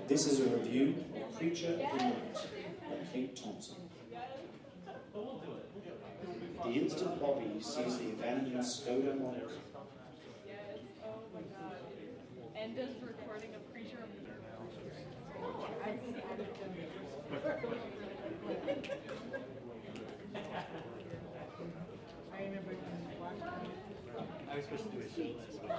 This is a review of Creature of the Night by Kate Thompson. The instant Bobby sees the abandoned Skoda model. And does recording of Creature of the I was supposed to do a show last week.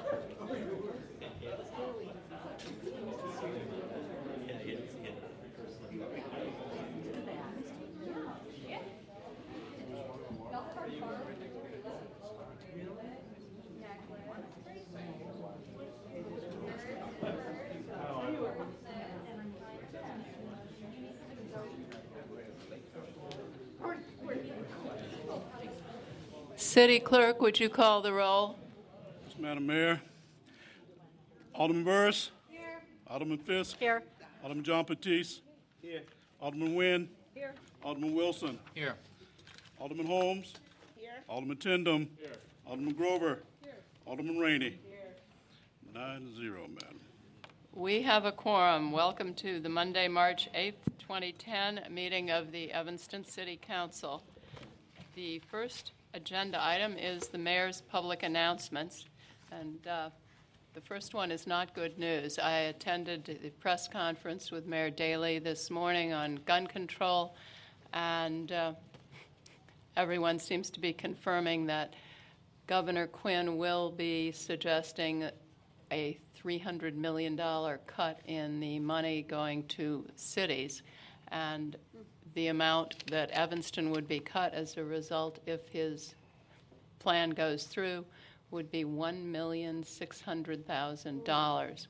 City Clerk, would you call the roll? Yes, Madam Mayor. Alderman Burris. Here. Alderman Fisk. Here. Alderman John Batiste. Here. Alderman Nguyen. Here. Alderman Wilson. Here. Alderman Holmes. Here. Alderman Tindem. Here. Alderman Grover. Here. Alderman Rainey. Here. 9-0, madam. We have a quorum. Welcome to the Monday, March 8th, 2010 meeting of the Evanston City Council. The first agenda item is the mayor's public announcements, and the first one is not good news. I attended the press conference with Mayor Daley this morning on gun control, and everyone seems to be confirming that Governor Quinn will be suggesting a $300 million cut in the money going to cities, and the amount that Evanston would be cut as a result if his plan goes through would be $1,600,000.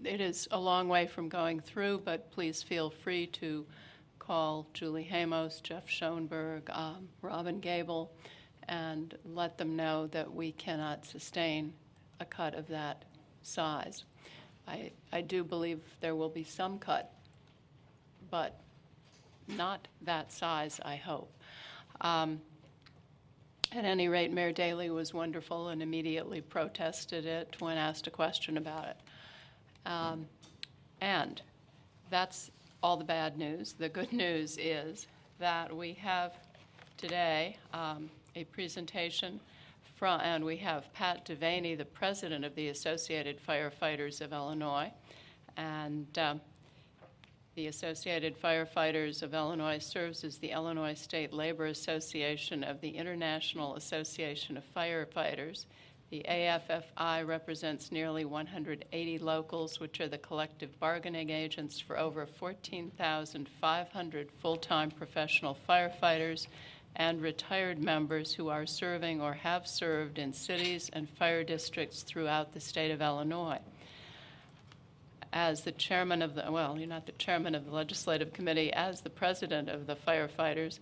It is a long way from going through, but please feel free to call Julie Hamos, Jeff Schoenberg, Robin Gable, and let them know that we cannot sustain a cut of that size. I do believe there will be some cut, but not that size, I hope. At any rate, Mayor Daley was wonderful and immediately protested it when asked a question about it. And that's all the bad news. The good news is that we have today a presentation and we have Pat Devaney, the president of the Associated Firefighters of Illinois, and the Associated Firefighters of Illinois serves as the Illinois State Labor Association of the International Association of Firefighters. The AFFI represents nearly 180 locals, which are the collective bargaining agents for over 14,500 full-time professional firefighters and retired members who are serving or have served in cities and fire districts throughout the state of Illinois. As the chairman of the, well, you're not the chairman of the legislative committee, as the president of the firefighters,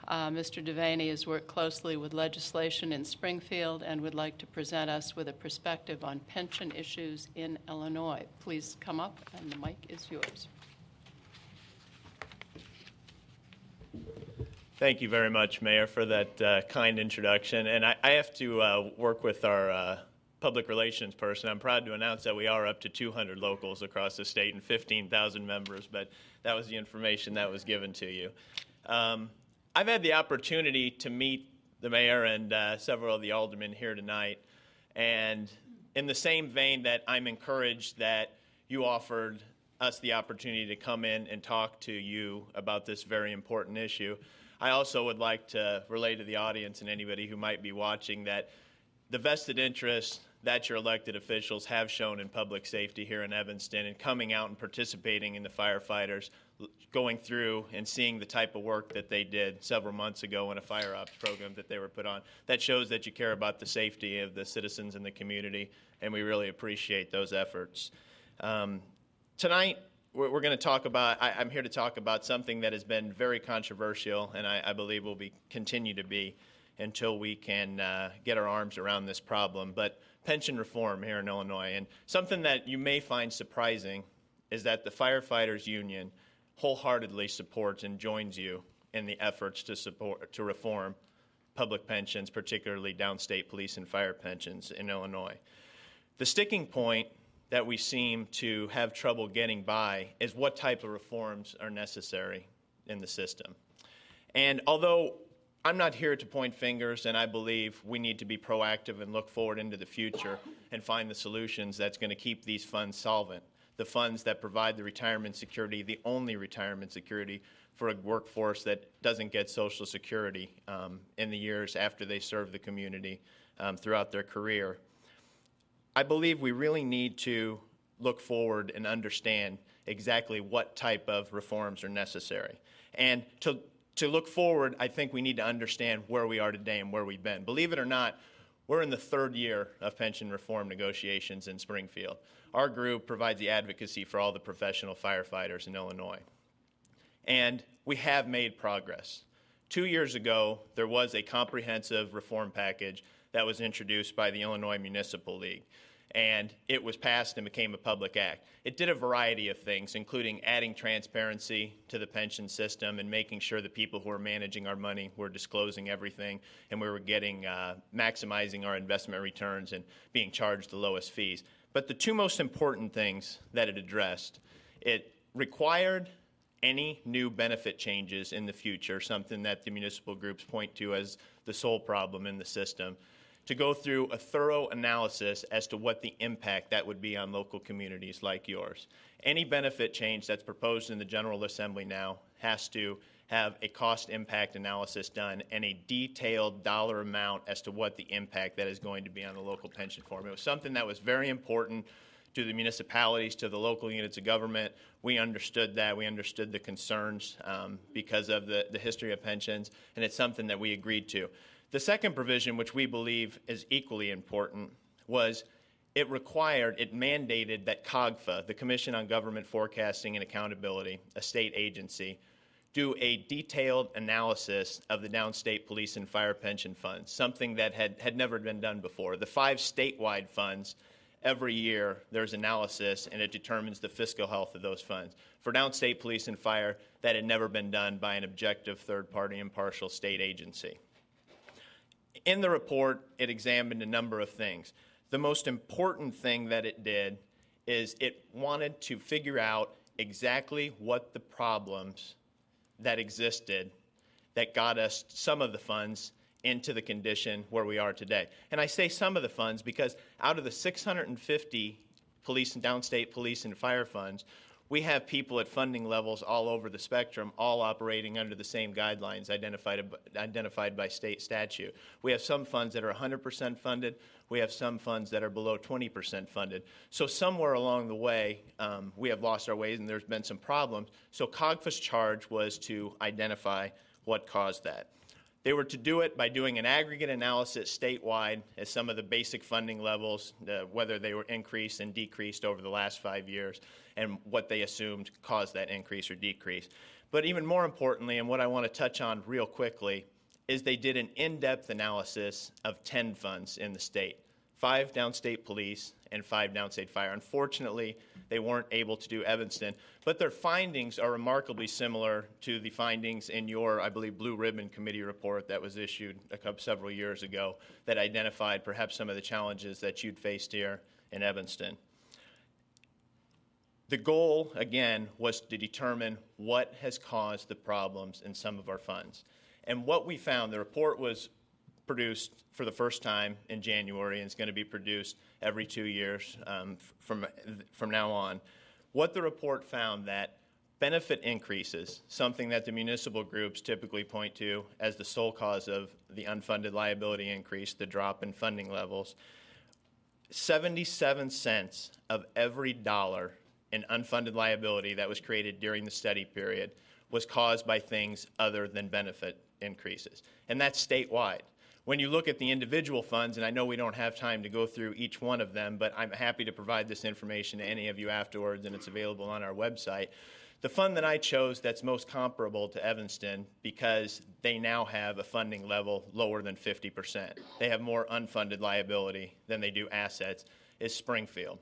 Mr. Devaney has worked closely with legislation in Springfield and would like to present us with a perspective on pension issues in Illinois. Please come up, and the mic is yours. Thank you very much, Mayor, for that kind introduction. And I have to work with our public relations person. I'm proud to announce that we are up to 200 locals across the state and 15,000 members, but that was the information that was given to you. I've had the opportunity to meet the mayor and several of the aldermen here tonight, and in the same vein that I'm encouraged that you offered us the opportunity to come in and talk to you about this very important issue, I also would like to relay to the audience and anybody who might be watching that the vested interest that your elected officials have shown in public safety here in Evanston and coming out and participating in the firefighters, going through and seeing the type of work that they did several months ago in a fire ops program that they were put on, that shows that you care about the safety of the citizens in the community, and we really appreciate those efforts. Tonight, we're going to talk about, I'm here to talk about something that has been very controversial and I believe will continue to be until we can get our arms around this problem, but pension reform here in Illinois. And something that you may find surprising is that the Firefighters Union wholeheartedly supports and joins you in the efforts to reform public pensions, particularly downstate police and fire pensions in Illinois. The sticking point that we seem to have trouble getting by is what type of reforms are necessary in the system. And although I'm not here to point fingers, and I believe we need to be proactive and look forward into the future and find the solutions that's going to keep these funds solvent, the funds that provide the retirement security, the only retirement security for a workforce that doesn't get Social Security in the years after they serve the community throughout their career. I believe we really need to look forward and understand exactly what type of reforms are necessary. And to look forward, I think we need to understand where we are today and where we've been. Believe it or not, we're in the third year of pension reform negotiations in Springfield. Our group provides the advocacy for all the professional firefighters in Illinois. And we have made progress. 2 years ago, there was a comprehensive reform package that was introduced by the Illinois Municipal League, and it was passed and became a public act. It did a variety of things, including adding transparency to the pension system and making sure the people who are managing our money were disclosing everything, and we were maximizing our investment returns and being charged the lowest fees. But the two most important things that it addressed, it required any new benefit changes in the future, something that the municipal groups point to as the sole problem in the system, to go through a thorough analysis as to what the impact that would be on local communities like yours. Any benefit change that's proposed in the General Assembly now has to have a cost impact analysis done and a detailed dollar amount as to what the impact that is going to be on the local pension form. It was something that was very important to the municipalities, to the local units of government. We understood that. We understood the concerns because of the history of pensions, and it's something that we agreed to. The second provision, which we believe is equally important, was it mandated that COGFA, the Commission on Government Forecasting and Accountability, a state agency, do a detailed analysis of the downstate police and fire pension funds, something that had never been done before. The 5 statewide funds, every year there's analysis and it determines the fiscal health of those funds. For downstate police and fire, that had never been done by an objective, third-party, impartial state agency. In the report, it examined a number of things. The most important thing that it did is it wanted to figure out exactly what the problems that existed that got us some of the funds into the condition where we are today. And I say some of the funds because out of the 650 police and downstate police and fire funds, we have people at funding levels all over the spectrum, all operating under the same guidelines identified by state statute. We have some funds that are 100% funded. We have some funds that are below 20% funded. So somewhere along the way, we have lost our ways and there's been some problems. So COGFA's charge was to identify what caused that. They were to do it by doing an aggregate analysis statewide as some of the basic funding levels, whether they were increased and decreased over the last 5 years, and what they assumed caused that increase or decrease. But even more importantly, and what I want to touch on real quickly, is they did an in-depth analysis of 10 funds in the state, 5 downstate police and 5 downstate fire. Unfortunately, they weren't able to do Evanston, but their findings are remarkably similar to the findings in your, I believe, Blue Ribbon Committee report that was issued several years ago that identified perhaps some of the challenges that you'd faced here in Evanston. The goal, again, was to determine what has caused the problems in some of our funds. And what we found, the report was produced for the first time in January and it's going to be produced every 2 years from now on. What the report found that benefit increases, something that the municipal groups typically point to as the sole cause of the unfunded liability increase, the drop in funding levels, 77 cents of every dollar in unfunded liability that was created during the study period was caused by things other than benefit increases. And that's statewide. When you look at the individual funds, and I know we don't have time to go through each one of them, but I'm happy to provide this information to any of you afterwards, and it's available on our website. The fund that I chose that's most comparable to Evanston, because they now have a funding level lower than 50%. They have more unfunded liability than they do assets, is Springfield.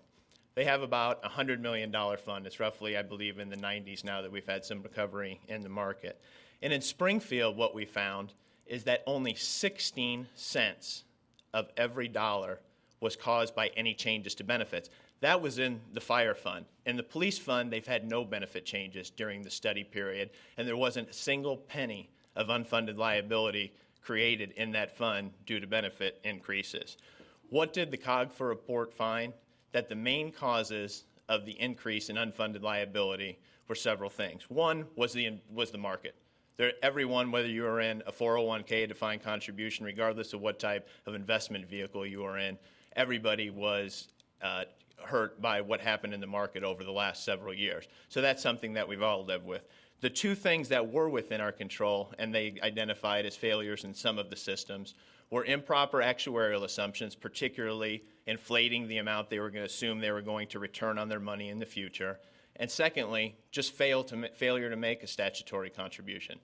They have about a $100 million fund. It's roughly, I believe, in the 90s now that we've had some recovery in the market. And in Springfield, what we found is that only 16 cents of every dollar was caused by any changes to benefits. That was in the fire fund. In the police fund, they've had no benefit changes during the study period, and there wasn't a single penny of unfunded liability created in that fund due to benefit increases. What did the COGFA report find? That the main causes of the increase in unfunded liability were several things. One was the market. Everyone, whether you were in a 401k, defined contribution, regardless of what type of investment vehicle you were in, everybody was hurt by what happened in the market over the last several years. So that's something that we've all lived with. The two things that were within our control, and they identified as failures in some of the systems, were improper actuarial assumptions, particularly inflating the amount they were going to assume they were going to return on their money in the future. And secondly, just failure to make a statutory contribution.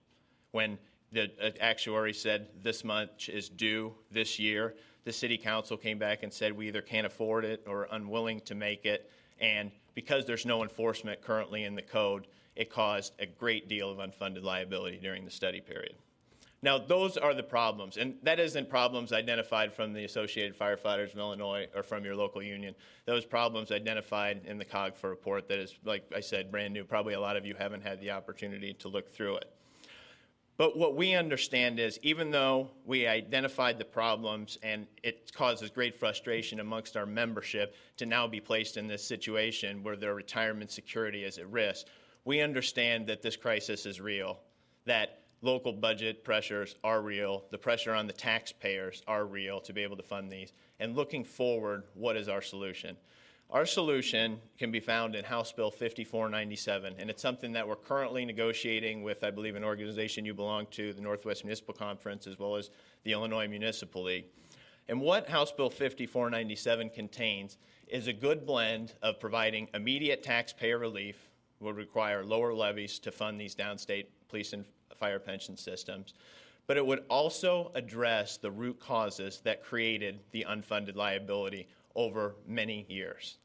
When the actuary said this much is due this year, the city council came back and said we either can't afford it or are unwilling to make it. And because there's no enforcement currently in the code, it caused a great deal of unfunded liability during the study period. Now, those are the problems, and that isn't problems identified from the Associated Firefighters of Illinois or from your local union. Those problems identified in the COGFA report that is, like I said, brand new. Probably a lot of you haven't had the opportunity to look through it. But what we understand is, even though we identified the problems and it causes great frustration amongst our membership to now be placed in this situation where their retirement security is at risk, we understand that this crisis is real, that local budget pressures are real, the pressure on the taxpayers are real to be able to fund these. And looking forward, what is our solution? Our solution can be found in House Bill 5497, and it's something that we're currently negotiating with, I believe, an organization you belong to, the Northwest Municipal Conference, as well as the Illinois Municipal League. And what House Bill 5497 contains is a good blend of providing immediate taxpayer relief, would require lower levies to fund these downstate police and fire pension systems, but it would also address the root causes that created the unfunded liability over many years.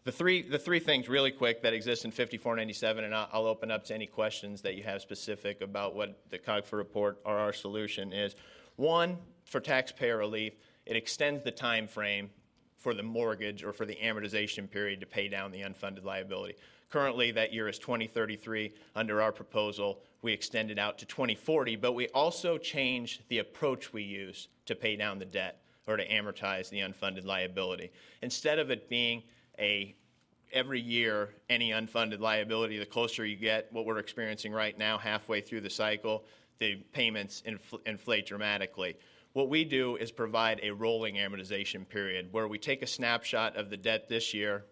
The three things really quick that exist in 5497, and I'll open up to any questions that you have specific about what the COGFA report or our solution is. One, for taxpayer relief, it extends the time frame for the mortgage or for the amortization period to pay down the unfunded liability. Currently, that year is 2033. Under our proposal, we extend it out to 2040, but we also changed the approach we use to pay down the debt or to amortize the unfunded liability. Instead of it being every year, any unfunded liability, the closer you get, what we're experiencing right now, halfway through the cycle, the payments inflate dramatically. What we do is provide a rolling amortization period where we take a snapshot of the debt this year,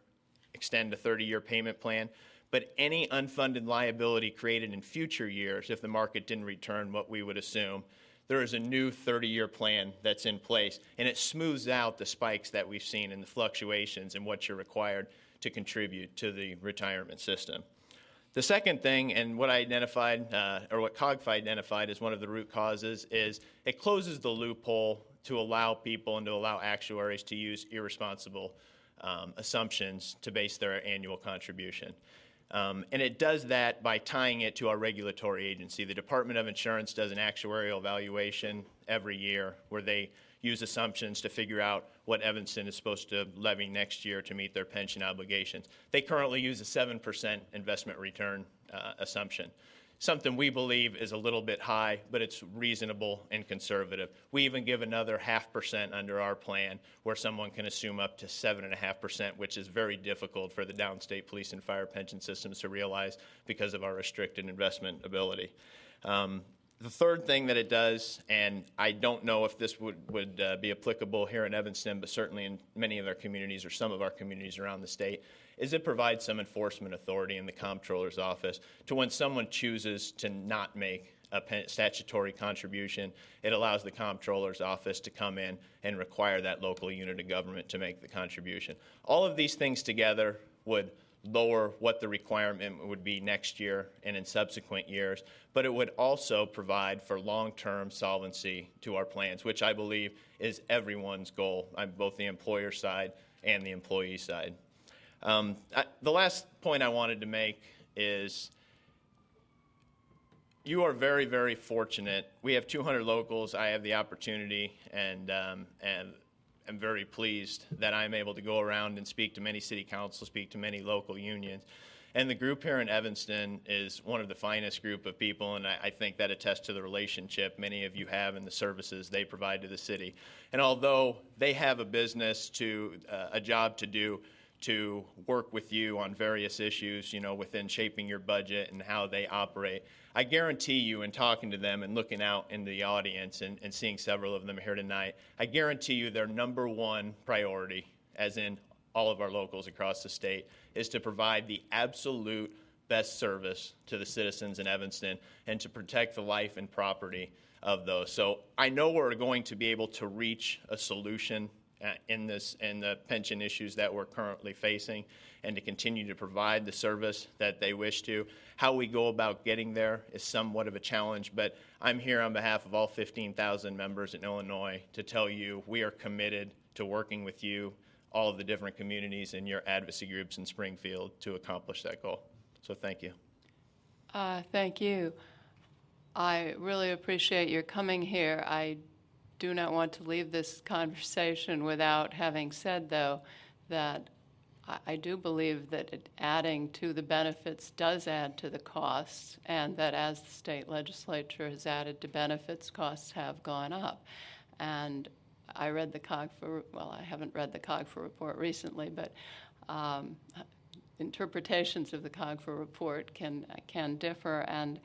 extend a 30-year payment plan, but any unfunded liability created in future years, if the market didn't return what we would assume, there is a new 30-year plan that's in place, and it smooths out the spikes that we've seen and the fluctuations in what you're required to contribute to the retirement system. The second thing, and what I identified, or what COGFA identified as one of the root causes, is it closes the loophole to allow people and to allow actuaries to use irresponsible assumptions to base their annual contribution. And it does that by tying it to our regulatory agency. The Department of Insurance does an actuarial evaluation every year where they use assumptions to figure out what Evanston is supposed to levy next year to meet their pension obligations. They currently use a 7% investment return assumption. Something we believe is a little bit high, but it's reasonable and conservative. We even give another 0.5% under our plan where someone can assume up to 7.5%, which is very difficult for the downstate police and fire pension systems to realize because of our restricted investment ability. The third thing that it does, and I don't know if this would be applicable here in Evanston, but certainly in many of our communities or some of our communities around the state, is it provides some enforcement authority in the comptroller's office to when someone chooses to not make a statutory contribution, it allows the comptroller's office to come in and require that local unit of government to make the contribution. All of these things together would lower what the requirement would be next year and in subsequent years, but it would also provide for long-term solvency to our plans, which I believe is everyone's goal, on both the employer side and the employee side. The last point I wanted to make is you are very, very fortunate. We have 200 locals. I have the opportunity and am very pleased that I'm able to go around and speak to many city councils, speak to many local unions. And the group here in Evanston is one of the finest group of people, and I think that attests to the relationship many of you have and the services they provide to the city. And although they have a business a job to do, to work with you on various issues, within shaping your budget and how they operate, I guarantee you, in talking to them and looking out into the audience and seeing several of them here tonight, I guarantee you their number one priority, as in all of our locals across the state, is to provide the absolute best service to the citizens in Evanston and to protect the life and property of those. So I know we're going to be able to reach a solution in the pension issues that we're currently facing, and to continue to provide the service that they wish to. How we go about getting there is somewhat of a challenge, but I'm here on behalf of all 15,000 members in Illinois to tell you we are committed to working with you, all of the different communities and your advocacy groups in Springfield, to accomplish that goal. So thank you. Thank you. I really appreciate your coming here. I do not want to leave this conversation without having said, though, that I do believe that adding to the benefits does add to the costs, and that as the state legislature has added to benefits, costs have gone up. And I read the COGFA, well, I haven't read the COGFA report recently, but interpretations of the COGFA report can differ, and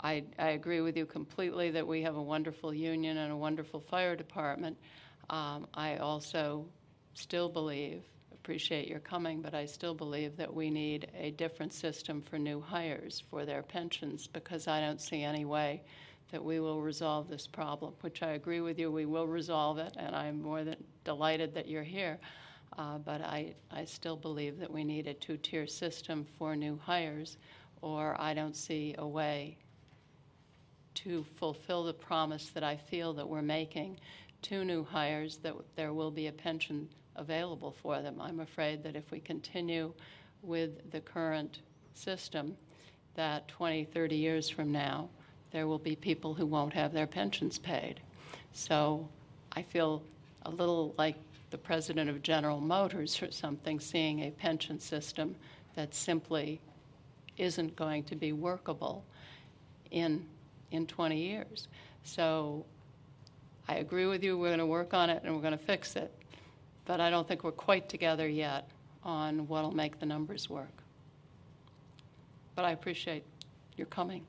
I agree with you completely that we have a wonderful union and a wonderful fire department. I also still appreciate your coming, but I still believe that we need a different system for new hires for their pensions, because I don't see any way that we will resolve this problem, which I agree with you, we will resolve it, and I'm more than delighted that you're here. But I still believe that we need a two-tier system for new hires, or I don't see a way to fulfill the promise that I feel that we're making to new hires, that there will be a pension available for them. I'm afraid that if we continue with the current system, that 20, 30 years from now, there will be people who won't have their pensions paid. So I feel a little like the president of General Motors or something, seeing a pension system that simply isn't going to be workable in 20 years. So I agree with you, we're going to work on it and we're going to fix it, but I don't think we're quite together yet on what will make the numbers work. But I appreciate your coming.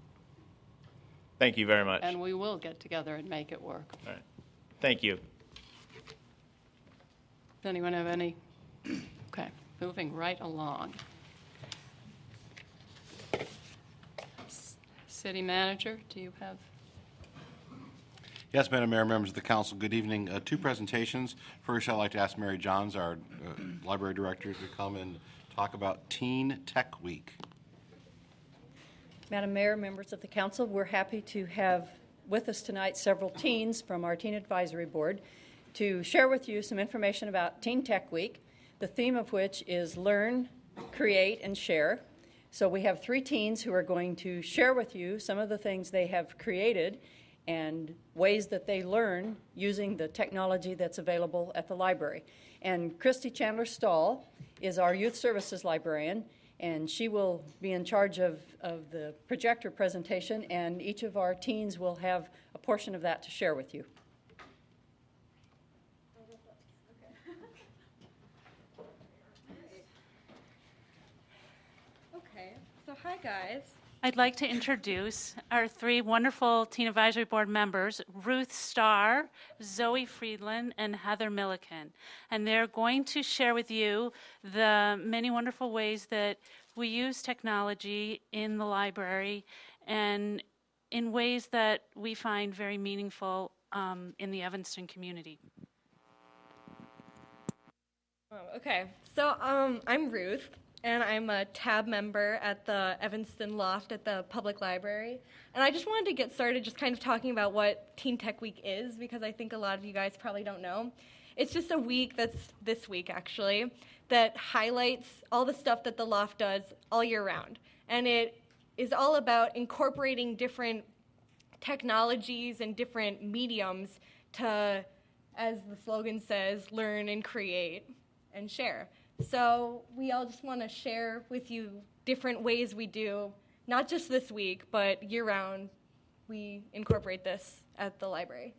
Thank you very much. And we will get together and make it work. All right. Thank you. Does anyone have any? Okay, moving right along. City Manager, do you have? Yes, Madam Mayor, members of the council, good evening. Two presentations. First, I'd like to ask Mary Johns, our library director, to come and talk about Teen Tech Week. Madam Mayor, members of the council, we're happy to have with us tonight several teens from our Teen Advisory Board to share with you some information about Teen Tech Week, the theme of which is learn, create, and share. So we have three teens who are going to share with you some of the things they have created and ways that they learn using the technology that's available at the library. And Christy Chandler Stahl is our youth services librarian, and she will be in charge of the projector presentation, and each of our teens will have a portion of that to share with you. So hi guys. I'd like to introduce our three wonderful Teen Advisory Board members, Ruth Starr, Zoe Friedland, and Heather Milliken. And they're going to share with you the many wonderful ways that we use technology in the library and in ways that we find very meaningful in the Evanston community. Okay, so I'm Ruth, and I'm a tab member at the Evanston Loft at the Public Library. And I just wanted to get started just kind of talking about what Teen Tech Week is, because I think a lot of you guys probably don't know. It's just a week that's this week, actually, that highlights all the stuff that the Loft does all year round. And it is all about incorporating different technologies and different mediums to as the slogan says, learn and create and share. So we all just want to share with you different ways we do, not just this week, but year-round, we incorporate this at the library.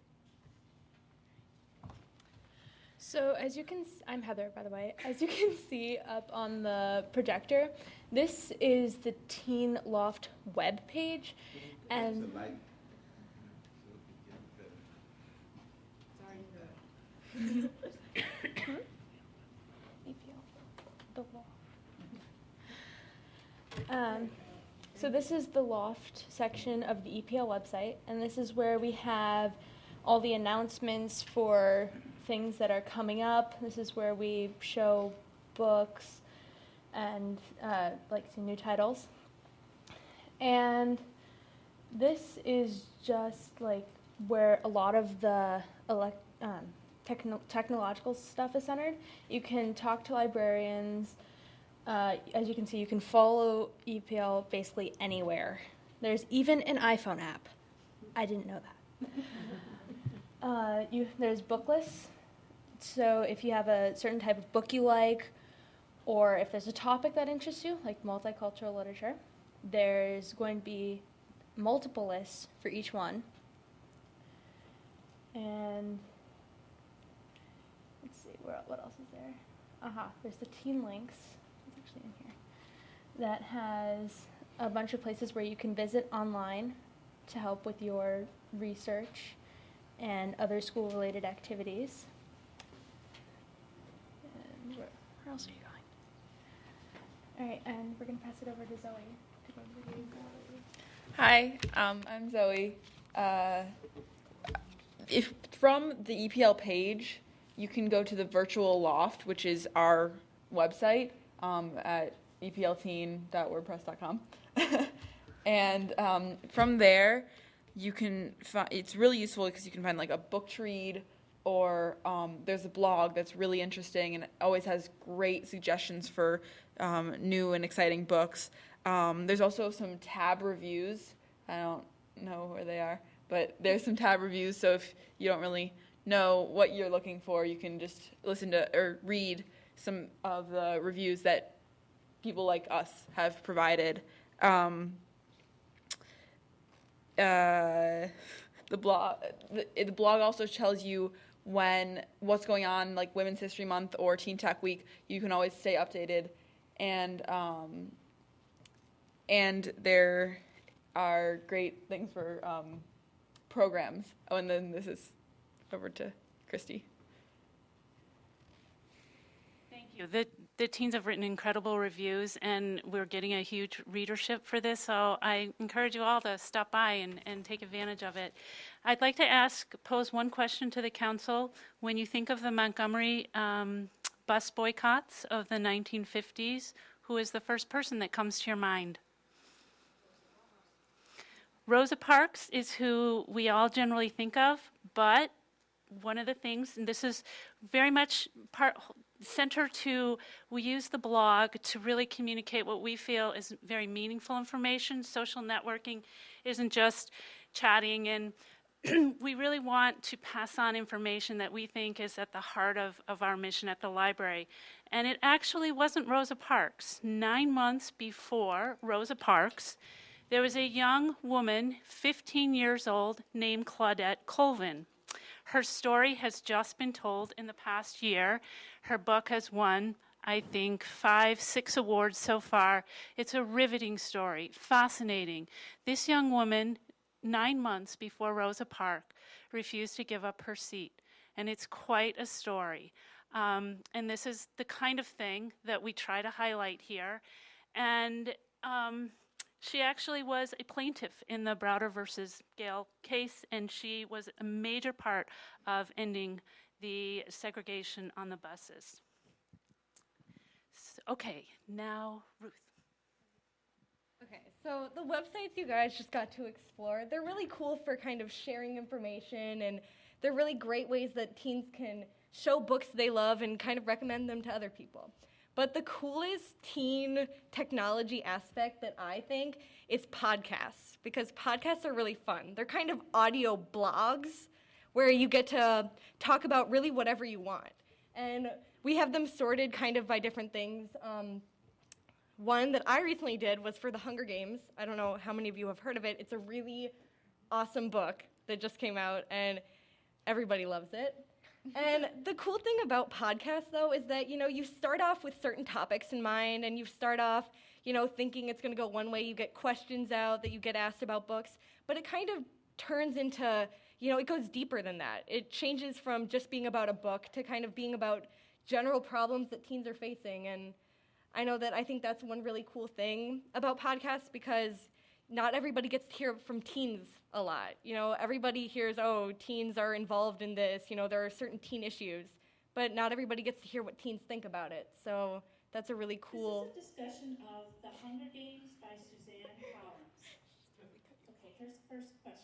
So as you can, I'm Heather, by the way. As you can see up on the projector, this is the Teen Loft web page, and so this is the Loft section of the EPL website, and this is where we have all the announcements for things that are coming up. This is where we show books and like some new titles. And this is just like where a lot of the technological stuff is centered. You can talk to librarians. As you can see, you can follow EPL basically anywhere. There's even an iPhone app. I didn't know that. There's book lists. So if you have a certain type of book you like, or if there's a topic that interests you, like multicultural literature, there's going to be multiple lists for each one. And let's see, what else is there? There's the teen links. It's actually in here. That has a bunch of places where you can visit online to help with your research and other school-related activities. And where else are you going? All right, and we're going to pass it over to Zoe to go over the gallery. Hi, I'm Zoe. If from the EPL page, you can go to the virtual loft, which is our website at eplteen.wordpress.com. And from there, you can find, it's really useful because you can find like a book to read, or there's a blog that's really interesting and it always has great suggestions for new and exciting books. There's also some tab reviews. I don't know where they are, but there's some tab reviews, so if you don't really know what you're looking for, you can just listen to or read some of the reviews that people like us have provided. The blog also tells you what's going on, like Women's History Month or Teen Tech Week. You can always stay updated, and there are great things for programs. Oh, and then this is over to Christy. Thank you. The teens have written incredible reviews, and we're getting a huge readership for this, so I encourage you all to stop by and take advantage of it. I'd like to pose one question to the council. When you think of the Montgomery bus boycotts of the 1950s, who is the first person that comes to your mind? Rosa Parks is who we all generally think of, but one of the things, and this is very much center to, we use the blog to really communicate what we feel is very meaningful information. Social networking isn't just chatting, and we really want to pass on information that we think is at the heart of our mission at the library. And it actually wasn't Rosa Parks. 9 months before Rosa Parks, there was a young woman, 15 years old, named Claudette Colvin. Her story has just been told in the past year. Her book has won, I think, 5, 6 awards so far. It's a riveting story, fascinating. This young woman, 9 months before Rosa Parks, refused to give up her seat. And it's quite a story. And this is the kind of thing that we try to highlight here. And she actually was a plaintiff in the Browder versus Gale case, and she was a major part of ending the segregation on the buses. Okay, now Ruth. Okay, so the websites you guys just got to explore, they're really cool for kind of sharing information, and they're really great ways that teens can show books they love and kind of recommend them to other people. But the coolest teen technology aspect that I think is podcasts, because podcasts are really fun. They're kind of audio blogs where you get to talk about really whatever you want. And we have them sorted kind of by different things. One that I recently did was for the Hunger Games. I don't know how many of you have heard of it. It's a really awesome book that just came out, and everybody loves it. And the cool thing about podcasts, though, is that, you start off with certain topics in mind, and you start off, thinking it's going to go one way. You get questions out that you get asked about books, but it kind of turns into, it goes deeper than that. It changes from just being about a book to kind of being about general problems that teens are facing. And I think that's one really cool thing about podcasts, because not everybody gets to hear from teens a lot. Everybody hears, oh, teens are involved in this, there are certain teen issues, but not everybody gets to hear what teens think about it. So that's a really cool... This is a discussion of The Hunger Games by Suzanne Collins. Okay, here's the first question.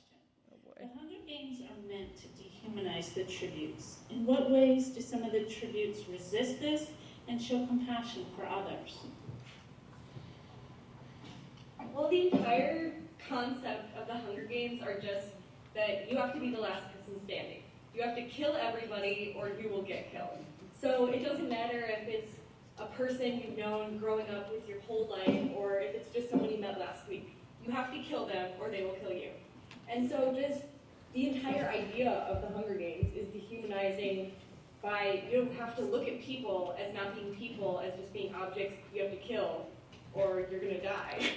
The Hunger Games are meant to dehumanize the tributes. In what ways do some of the tributes resist this and show compassion for others? Well, the entire concept of the Hunger Games are just that you have to be the last person standing. You have to kill everybody or you will get killed. So it doesn't matter if it's a person you've known growing up with your whole life or if it's just someone you met last week. You have to kill them or they will kill you. And so just the entire idea of the Hunger Games is dehumanizing by you don't have to look at people as not being people, as just being objects you have to kill or you're going to die.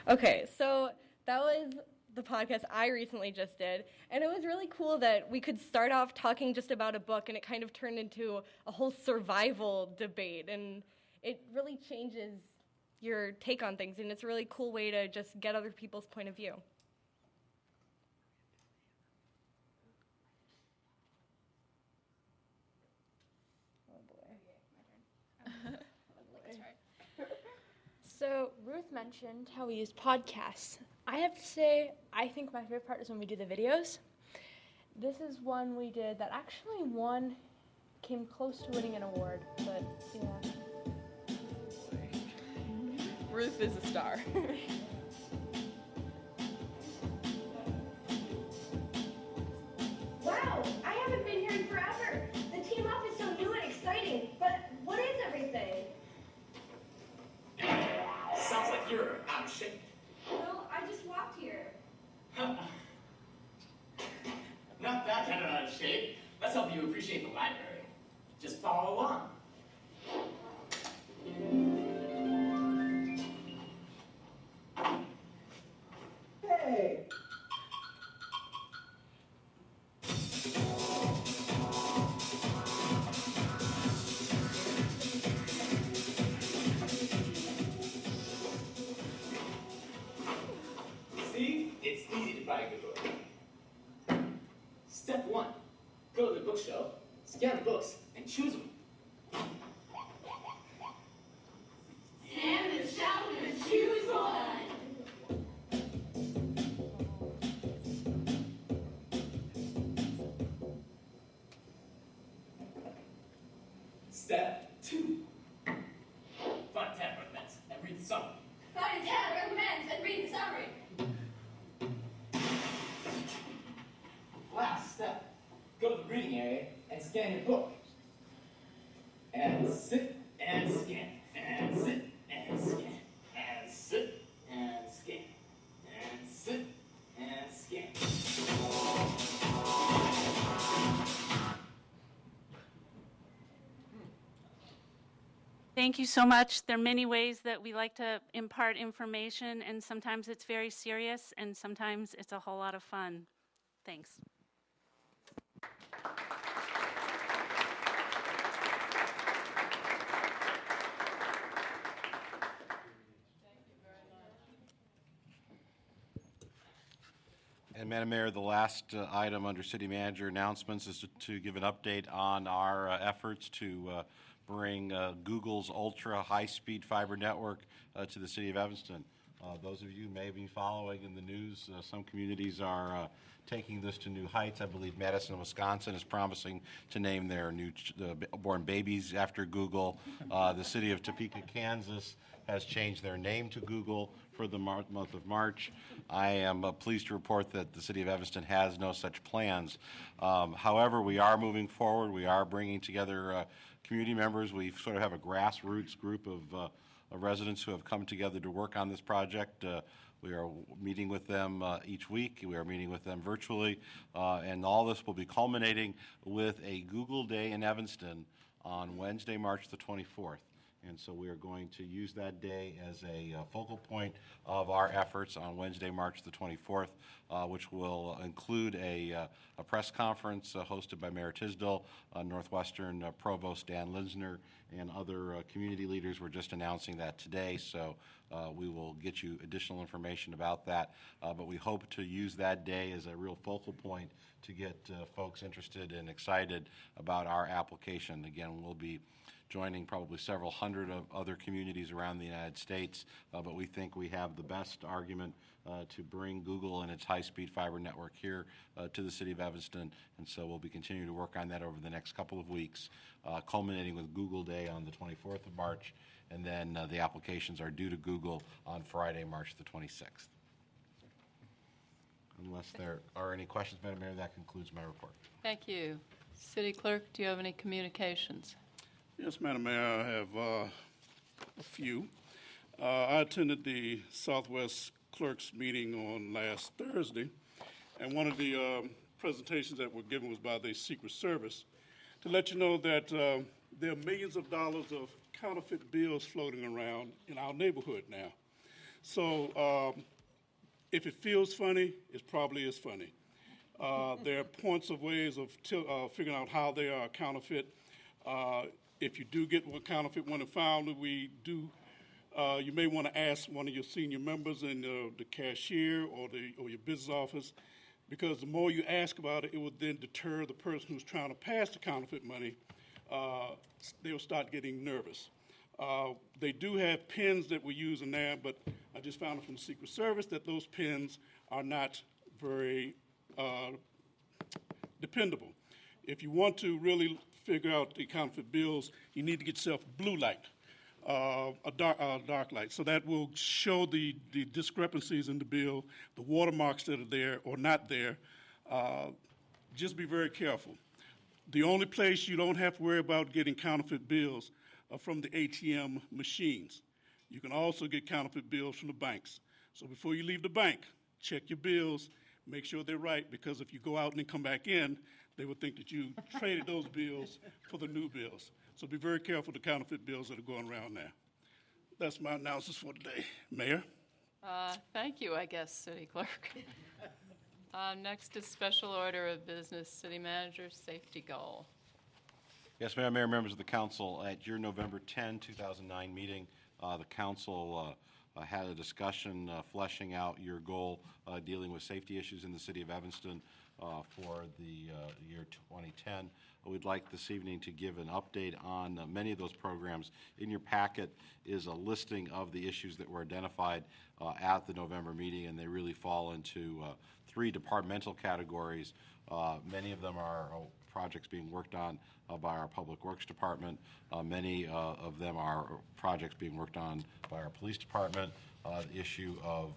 Okay, so that was the podcast I recently just did, and it was really cool that we could start off talking just about a book, and it kind of turned into a whole survival debate, and it really changes your take on things, and it's a really cool way to just get other people's point of view. So Ruth mentioned how we use podcasts. I have to say, I think my favorite part is when we do the videos. This is one we did that actually came close to winning an award, but yeah. Ruth is a star. Wow, I haven't been here in forever. The team up is so new and exciting, but what is everything? Sounds like you're out of shape. Well, I just walked here. Not that kind of out of shape. Let's help you appreciate the library. Just follow along. Hey! See? It's easy to buy a good book. Step 1. Go to the bookshelf, scan the books, and choose them. Stand and shout and choose one! Step 2. Find tab recommends and read the summary. Find a tab recommends and read the summary. Last step. Go to the reading area and scan your book. And sit and scan. And sit and scan. And sit and scan. And sit and scan. Thank you so much. There are many ways that we like to impart information, and sometimes it's very serious, and sometimes it's a whole lot of fun. Thanks. And Madam Mayor, the last item under City Manager announcements is to give an update on our efforts to bring Google's ultra high-speed fiber network to the city of Evanston. Those of you may be following in the news, some communities are taking this to new heights. I believe Madison, Wisconsin is promising to name their born babies after Google. The city of Topeka, Kansas has changed their name to Google for the month of March. I am pleased to report that the city of Evanston has no such plans. However, we are moving forward. We are bringing together community members. We sort of have a grassroots group of residents who have come together to work on this project. We are meeting with them each week. We are meeting with them virtually. And all this will be culminating with a Google Day in Evanston on Wednesday, March the 24th. And so we are going to use that day as a focal point of our efforts on Wednesday, March the 24th, which will include a press conference hosted by Mayor Tisdall, Northwestern Provost Dan Linsner, and other community leaders. We're just announcing that today, so we will get you additional information about that. But we hope to use that day as a real focal point to get folks interested and excited about our application. Again, we'll be joining probably several hundred of other communities around the United States, but we think we have the best argument to bring Google and its high-speed fiber network here to the city of Evanston, and so we'll be continuing to work on that over the next couple of weeks, culminating with Google Day on the 24th of March, and then the applications are due to Google on Friday, March the 26th. Unless there are any questions, Madam Mayor, that concludes my report. Thank you. City Clerk, do you have any communications? Yes, Madam Mayor, I have a few. I attended the Southwest Clerks meeting on last Thursday, and one of the presentations that were given was by the Secret Service to let you know that there are millions of dollars of counterfeit bills floating around in our neighborhood now. So if it feels funny, it probably is funny. There are points of ways of figuring out how they are counterfeit. If you do get a counterfeit one found, you may want to ask one of your senior members in the cashier or your business office, because the more you ask about it, it will then deter the person who's trying to pass the counterfeit money. They'll start getting nervous. They do have pins that we use in there, but I just found from the Secret Service that those pins are not very dependable. If you want to really figure out the counterfeit bills, you need to get yourself blue light, a dark light. So that will show the discrepancies in the bill, the watermarks that are there or not there. Just be very careful. The only place you don't have to worry about getting counterfeit bills are from the ATM machines. You can also get counterfeit bills from the banks. So before you leave the bank, check your bills, make sure they're right, because if you go out and then come back in, they would think that you traded those bills for the new bills. So be very careful of the counterfeit bills that are going around there. That's my announcements for today. Mayor? Thank you, I guess, City Clerk. Next is special order of business, City Manager's safety goal. Yes, Madam Mayor, members of the council, at your November 10, 2009 meeting, the council had a discussion fleshing out your goal dealing with safety issues in the city of Evanston for the year 2010. We'd like this evening to give an update on many of those programs. In your packet is a listing of the issues that were identified at the November meeting, and they really fall into three departmental categories. Many of them are projects being worked on by our Public Works Department. Many of them are projects being worked on by our Police Department. The issue of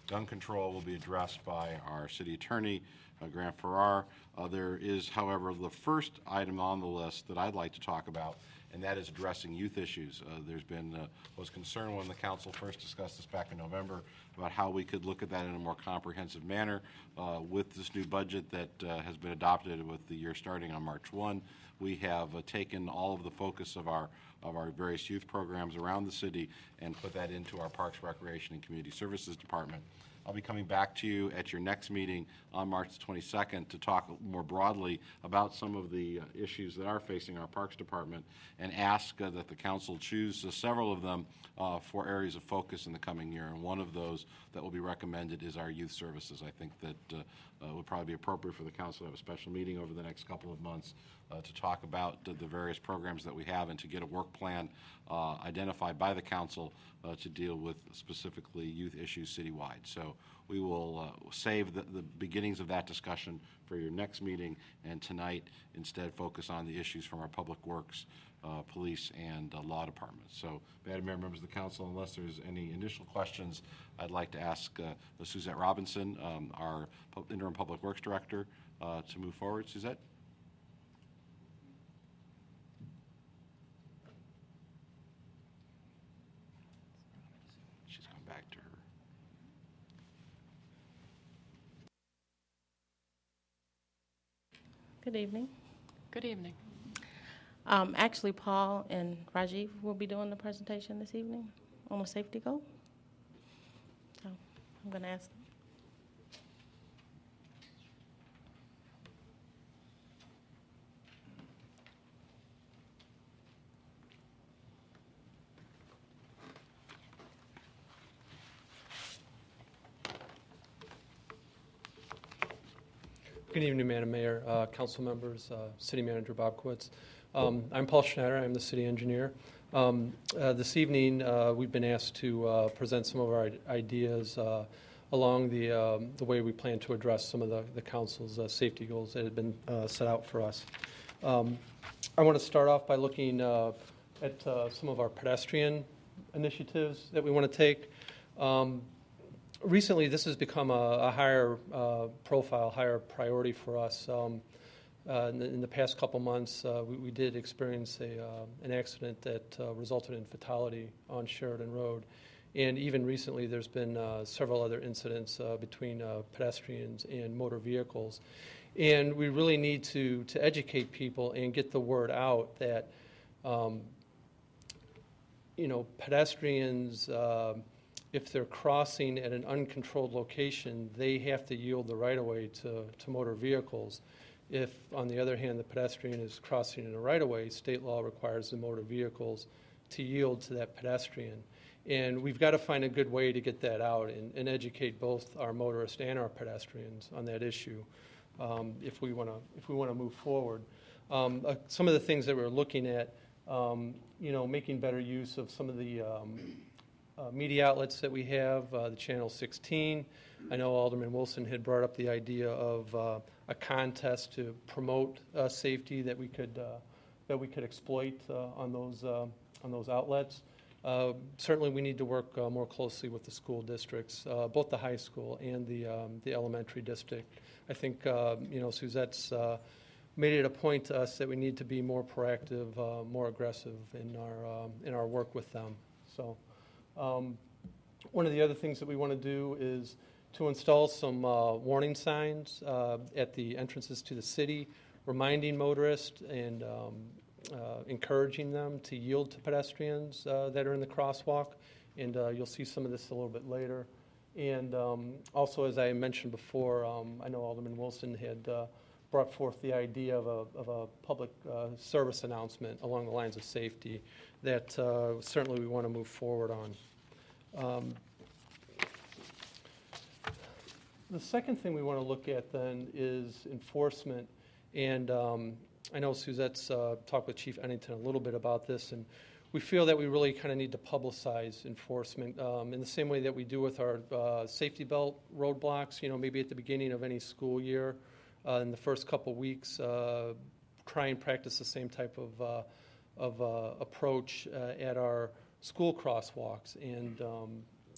gun control will be addressed by our City Attorney, Grant Farrar. There is, however, the first item on the list that I'd like to talk about, and that is addressing youth issues. There's been was concern when the council first discussed this back in November about how we could look at that in a more comprehensive manner. With this new budget that has been adopted with the year starting on March 1, we have taken all of the focus of our various youth programs around the city and put that into our Parks, Recreation, and Community Services Department. I'll be coming back to you at your next meeting on March 22nd to talk more broadly about some of the issues that are facing our Parks Department and ask that the council choose several of them for areas of focus in the coming year. And one of those that will be recommended is our youth services. I think that would probably be appropriate for the council to have a special meeting over the next couple of months to talk about the various programs that we have and to get a work plan identified by the council to deal with specifically youth issues citywide. So we will save the beginnings of that discussion for your next meeting, and tonight instead focus on the issues from our public works, police, and law departments. So, Madam Mayor, members of the council, unless there's any initial questions, I'd like to ask Suzette Robinson, our interim public works director, to move forward. Suzette? She's come back to her. Good evening. Good evening. Actually, Paul and Rajiv will be doing the presentation this evening on the safety goal. So I'm going to ask them. Good evening, Madam Mayor, council members, City Manager Bobkowitz. I'm Paul Schneider. I'm the city engineer. This evening, we've been asked to present some of our ideas along the way we plan to address some of the council's safety goals that have been set out for us. I want to start off by looking at some of our pedestrian initiatives that we want to take. Recently, this has become a higher profile, higher priority for us. In the past couple months, we did experience an accident that resulted in fatality on Sheridan Road. And even recently, there's been several other incidents between pedestrians and motor vehicles. And we really need to educate people and get the word out that, pedestrians, if they're crossing at an uncontrolled location, they have to yield the right-of-way to motor vehicles. If, on the other hand, the pedestrian is crossing in a right-of-way, state law requires the motor vehicles to yield to that pedestrian. And we've got to find a good way to get that out and educate both our motorists and our pedestrians on that issue if we want to move forward. Some of the things that we're looking at, making better use of some of the media outlets that we have, the Channel 16. I know Alderman Wilson had brought up the idea of a contest to promote safety that we could exploit on those outlets. Certainly, we need to work more closely with the school districts, both the high school and the elementary district. I think Suzette's made it a point to us that we need to be more proactive, more aggressive in our work with them. So. One of the other things that we want to do is to install some warning signs at the entrances to the city, reminding motorists and encouraging them to yield to pedestrians that are in the crosswalk. And you'll see some of this a little bit later. And also, as I mentioned before, I know Alderman Wilson had brought forth the idea of a public service announcement along the lines of safety that certainly we want to move forward on. The second thing we want to look at then is enforcement. And I know Suzette's talked with Chief Ennington a little bit about this, and we feel that we really kind of need to publicize enforcement in the same way that we do with our safety belt roadblocks, maybe at the beginning of any school year. In the first couple weeks, try and practice the same type of approach at our school crosswalks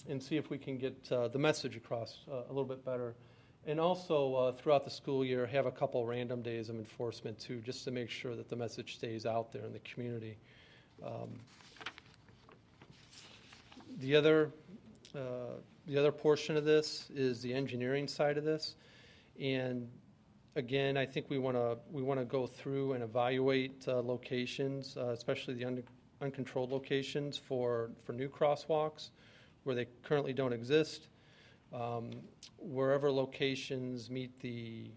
and see if we can get the message across a little bit better. And also, throughout the school year, have a couple random days of enforcement, too, just to make sure that the message stays out there in the community. The other portion of this is the engineering side of this. And again, I think we want to go through and evaluate locations, especially the uncontrolled locations for new crosswalks where they currently don't exist. Wherever locations meet the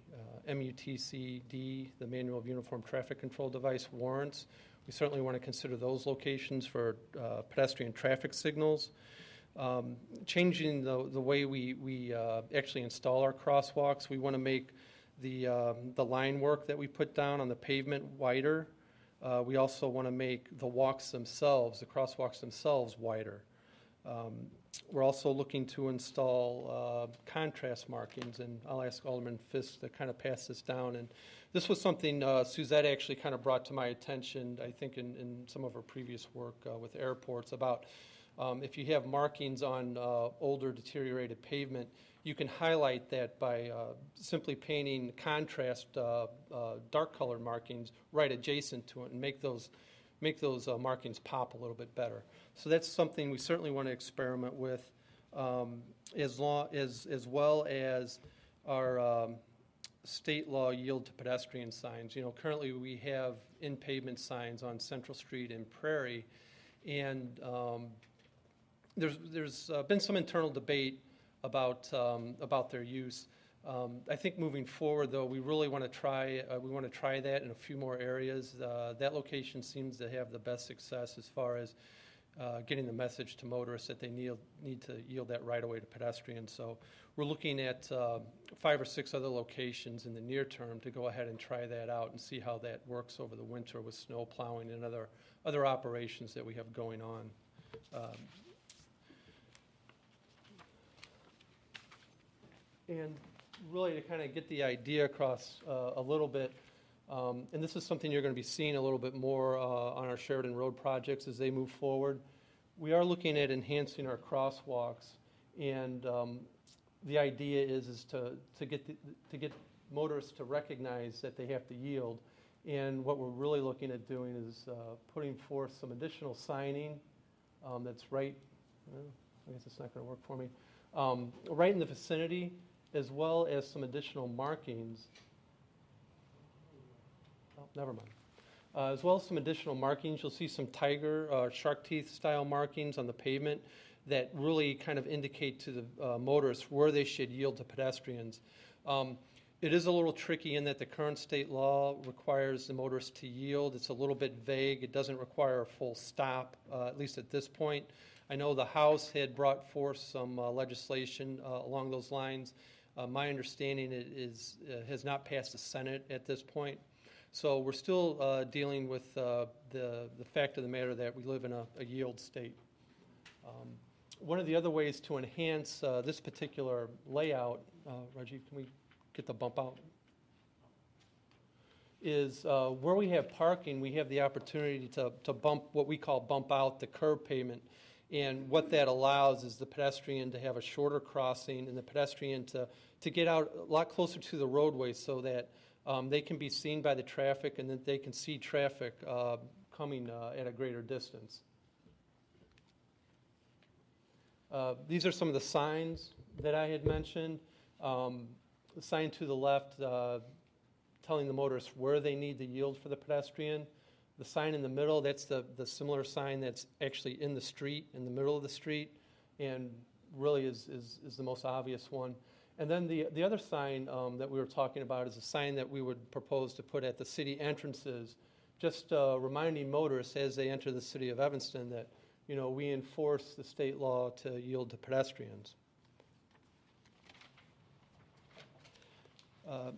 MUTCD, the Manual of Uniform Traffic Control Device warrants, we certainly want to consider those locations for pedestrian traffic signals. Changing the way we actually install our crosswalks, we want to make the line work that we put down on the pavement wider. We also want to make the walks themselves, the crosswalks themselves, wider. We're also looking to install contrast markings, and I'll ask Alderman Fisk to kind of pass this down. And this was something Suzette actually kind of brought to my attention, I think, in some of her previous work with airports about if you have markings on older deteriorated pavement, you can highlight that by simply painting contrast dark colored markings right adjacent to it and make those markings pop a little bit better. So that's something we certainly want to experiment with, as well as our state law yield to pedestrian signs. You know, currently we have in-pavement signs on Central Street and Prairie, and there's been some internal debate about their use. I think moving forward, though, we really want to try that in a few more areas. That location seems to have the best success as far as getting the message to motorists that they need to yield that right away to pedestrians. So we're looking at 5 or 6 other locations in the near term to go ahead and try that out and see how that works over the winter with snow plowing and other operations that we have going on. And really to kind of get the idea across a little bit, and this is something you're going to be seeing a little bit more on our Sheridan Road projects as they move forward. We are looking at enhancing our crosswalks, and the idea is to get motorists to recognize that they have to yield. And what we're really looking at doing is putting forth some additional signing that's right. I guess it's not going to work for me. Right in the vicinity, as well as some additional markings. Oh, never mind. As well as some additional markings. You'll see some tiger, shark teeth style markings on the pavement that really kind of indicate to the motorists where they should yield to pedestrians. It is a little tricky in that the current state law requires the motorist to yield. It's a little bit vague. It doesn't require a full stop, at least at this point. I know the House had brought forth some legislation along those lines. My understanding has not passed the Senate at this point. So we're still dealing with the fact of the matter that we live in a yield state. One of the other ways to enhance this particular layout, Rajiv, can we get the bump out? Is where we have parking, we have the opportunity to bump, what we call bump out the curb pavement. And what that allows is the pedestrian to have a shorter crossing and the pedestrian to get out a lot closer to the roadway so that they can be seen by the traffic and that they can see traffic coming at a greater distance. These are some of the signs that I had mentioned. The sign to the left telling the motorists where they need to yield for the pedestrian. The sign in the middle, that's the similar sign that's actually in the street, in the middle of the street, and really is the most obvious one. And then the other sign that we were talking about is a sign that we would propose to put at the city entrances, just reminding motorists as they enter the city of Evanston that, you know, we enforce the state law to yield to pedestrians.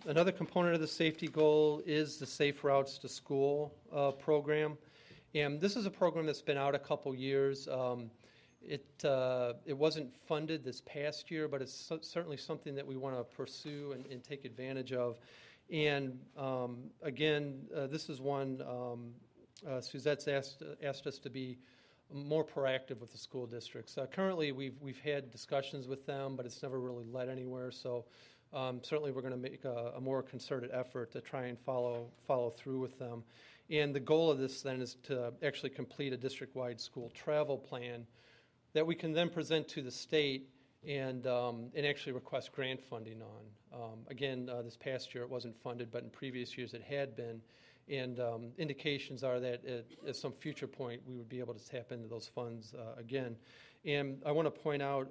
Another component of the safety goal is the Safe Routes to School program. And this is a program that's been out a couple years. It wasn't funded this past year, but it's certainly something that we want to pursue and take advantage of. And again, this is one Suzette's asked us to be more proactive with the school districts. Currently, we've had discussions with them, but it's never really led anywhere. So certainly we're going to make a more concerted effort to try and follow through with them. And the goal of this then is to actually complete a district-wide school travel plan that we can then present to the state and actually request grant funding on. Again, this past year it wasn't funded, but in previous years it had been. And indications are that at some future point we would be able to tap into those funds again. And I want to point out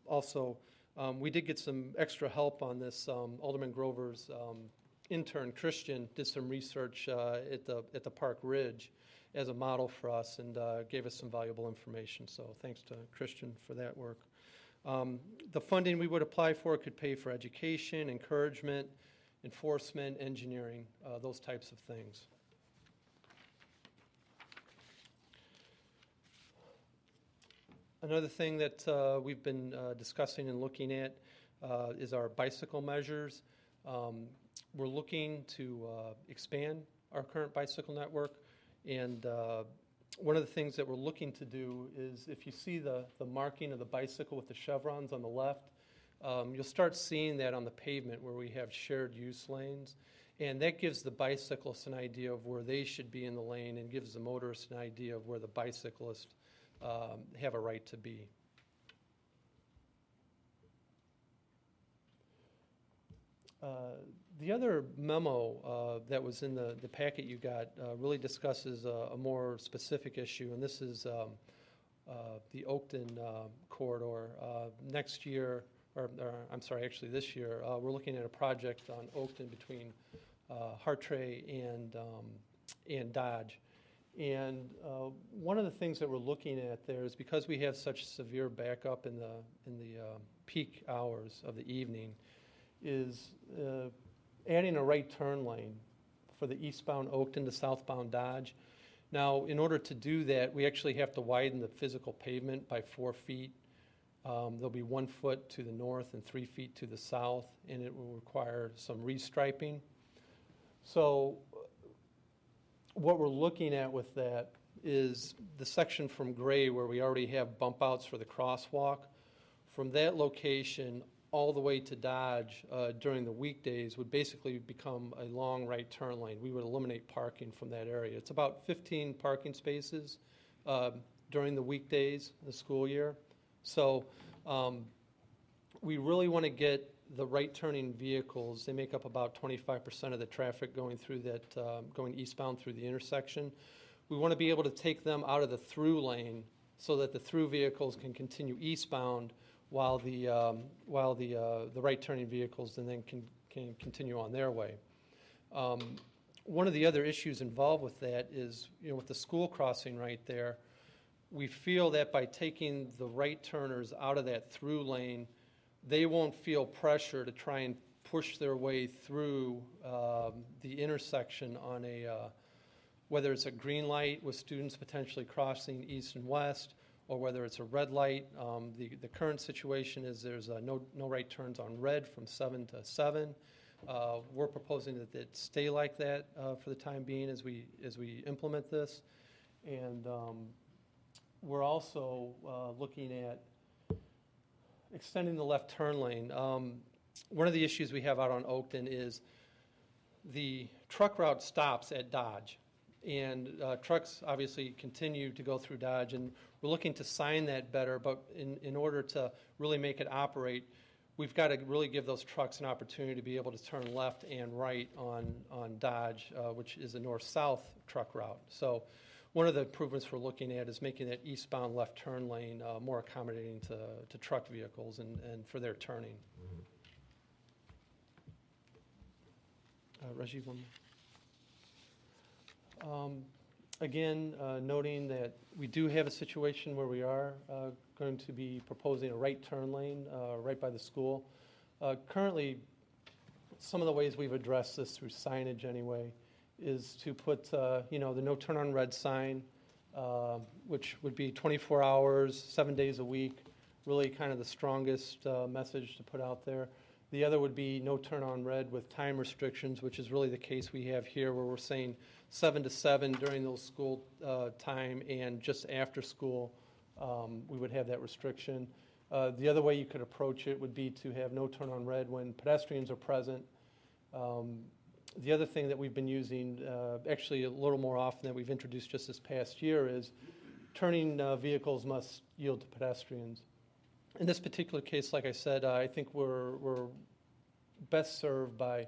also We did get some extra help on this. Alderman Grover's intern, Christian, did some research at the Park Ridge as a model for us and gave us some valuable information. So thanks to Christian for that work. The funding we would apply for could pay for education, encouragement, enforcement, engineering, those types of things. Another thing that we've been discussing and looking at is our bicycle measures. We're looking to expand our current bicycle network, and one of the things that we're looking to do is, if you see the marking of the bicycle with the chevrons on the left, you'll start seeing that on the pavement where we have shared use lanes, and that gives the bicyclist an idea of where they should be in the lane and gives the motorist an idea of where the bicyclist have a right to be. The other memo that was in the packet you got really discusses a more specific issue, and this is the Oakton corridor. Next year, or I'm sorry, actually this year, we're looking at a project on Oakton between Hartray and Dodge. And one of the things that we're looking at there is, because we have such severe backup in the peak hours of the evening, is adding a right turn lane for the eastbound Oakton to southbound Dodge. Now, in order to do that, we actually have to widen the physical pavement by 4 feet. There'll be 1 foot to the north and 3 feet to the south, and it will require some restriping. So what we're looking at with that is the section from Gray where we already have bump outs for the crosswalk. From that location all the way to Dodge during the weekdays would basically become a long right turn lane. We would eliminate parking from that area. It's about 15 parking spaces during the weekdays, the school year. So we really want to get the right turning vehicles. They make up about 25% of the traffic going through that, going eastbound through the intersection. We want to be able to take them out of the through lane so that the through vehicles can continue eastbound while the right turning vehicles and then can continue on their way. One of the other issues involved with that is, with the school crossing right there, we feel that by taking the right turners out of that through lane, they won't feel pressure to try and push their way through the intersection on whether it's a green light with students potentially crossing east and west, or whether it's a red light. The current situation is there's no right turns on red from 7 to 7. We're proposing that it stay like that for the time being as we implement this. And we're also looking at extending the left turn lane. One of the issues we have out on Oakton is the truck route stops at Dodge. And trucks obviously continue to go through Dodge, and we're looking to sign that better, but in order to really make it operate, we've got to really give those trucks an opportunity to be able to turn left and right on Dodge, which is a north-south truck route. So one of the improvements we're looking at is making that eastbound left turn lane more accommodating to truck vehicles and for their turning. Rajiv, one more. Again, noting that we do have a situation where we are going to be proposing a right turn lane right by the school. Currently, some of the ways we've addressed this through signage anyway is to put the no turn on red sign, which would be 24 hours, 7 days a week, really kind of the strongest message to put out there. The other would be no turn on red with time restrictions, which is really the case we have here, where we're saying 7 to 7 during those school time, and just after school we would have that restriction. The other way you could approach it would be to have no turn on red when pedestrians are present. The other thing that we've been using, actually a little more often that we've introduced just this past year, is turning vehicles must yield to pedestrians. In this particular case, like I said, I think we're best served by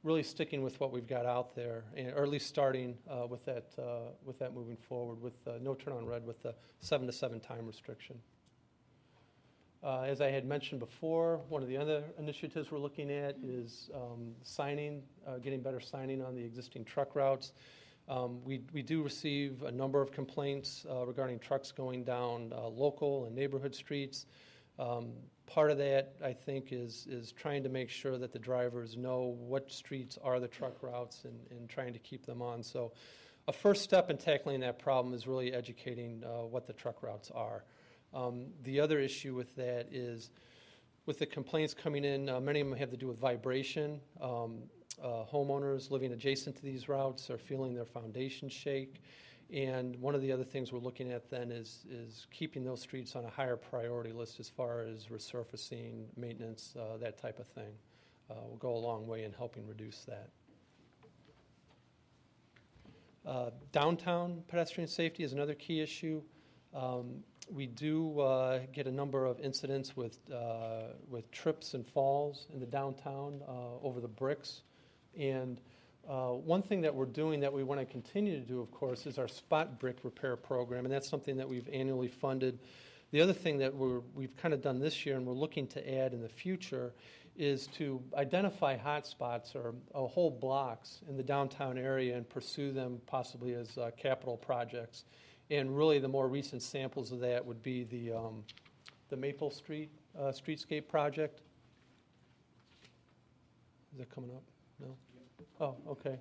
really sticking with what we've got out there, or at least starting with that moving forward with no turn on red with the 7 to 7 time restriction. As I had mentioned before, one of the other initiatives we're looking at is signing, getting better signing on the existing truck routes. We do receive a number of complaints regarding trucks going down local and neighborhood streets. Part of that, I think, is trying to make sure that the drivers know what streets are the truck routes and trying to keep them on. So a first step in tackling that problem is really educating what the truck routes are. The other issue with that is with the complaints coming in, many of them have to do with vibration. Homeowners living adjacent to these routes are feeling their foundations shake. And one of the other things we're looking at then is keeping those streets on a higher priority list as far as resurfacing, maintenance, that type of thing. Will go a long way in helping reduce that. Downtown pedestrian safety is another key issue. We do get a number of incidents with trips and falls in the downtown over the bricks. And one thing that we're doing that we want to continue to do, of course, is our spot brick repair program, and that's something that we've annually funded. The other thing that we've kind of done this year and we're looking to add in the future is to identify hot spots or whole blocks in the downtown area and pursue them possibly as capital projects. And really the more recent samples of that would be the Maple Street Streetscape project. Is that coming up? No? Oh, okay.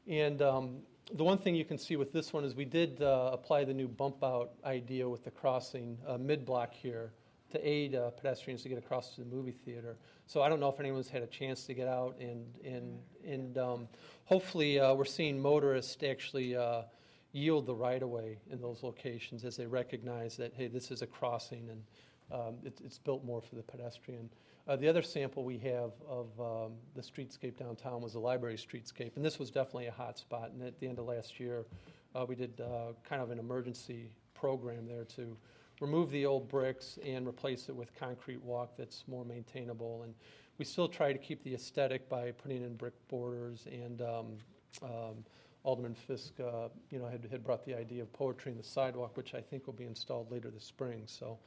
And the one thing you can see with this one is we did apply the new bump out idea with the crossing mid-block here to aid pedestrians to get across to the movie theater. So I don't know if anyone's had a chance to get out and hopefully we're seeing motorists actually yield the right-of-way in those locations as they recognize that, hey, this is a crossing and it's built more for the pedestrian. The other sample we have of the streetscape downtown was the library streetscape, and this was definitely a hot spot. And at the end of last year, we did kind of an emergency program there to remove the old bricks and replace it with concrete walk that's more maintainable. And we still try to keep the aesthetic by putting in brick borders, and Alderman Fisk had brought the idea of poetry in the sidewalk, which I think will be installed later this spring. So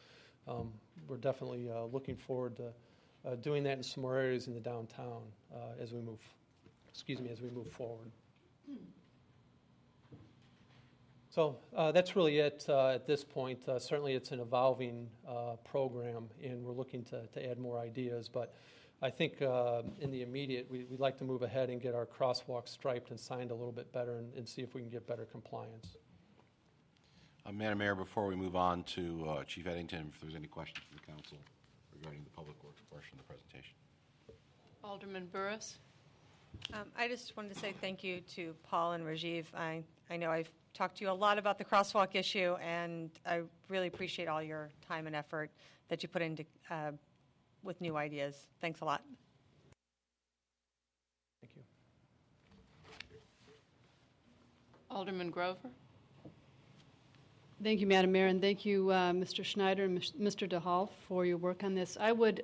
we're definitely looking forward to doing that in some more areas in the downtown as we move forward. So that's really it at this point. Certainly it's an evolving program, and we're looking to add more ideas. But I think in the immediate, we'd like to move ahead and get our crosswalks striped and signed a little bit better and see if we can get better compliance. Madam Mayor, before we move on to Chief Eddington, if there's any questions from the council regarding the public works portion of the presentation. Alderman Burris. I just wanted to say thank you to Paul and Rajiv. I know I've talked to you a lot about the crosswalk issue, and I really appreciate all your time and effort that you put into with new ideas. Thanks a lot. Thank you. Alderman Grover. Thank you, Madam Mayor, and thank you, Mr. Schneider and Mr. DeHall, for your work on this. I would,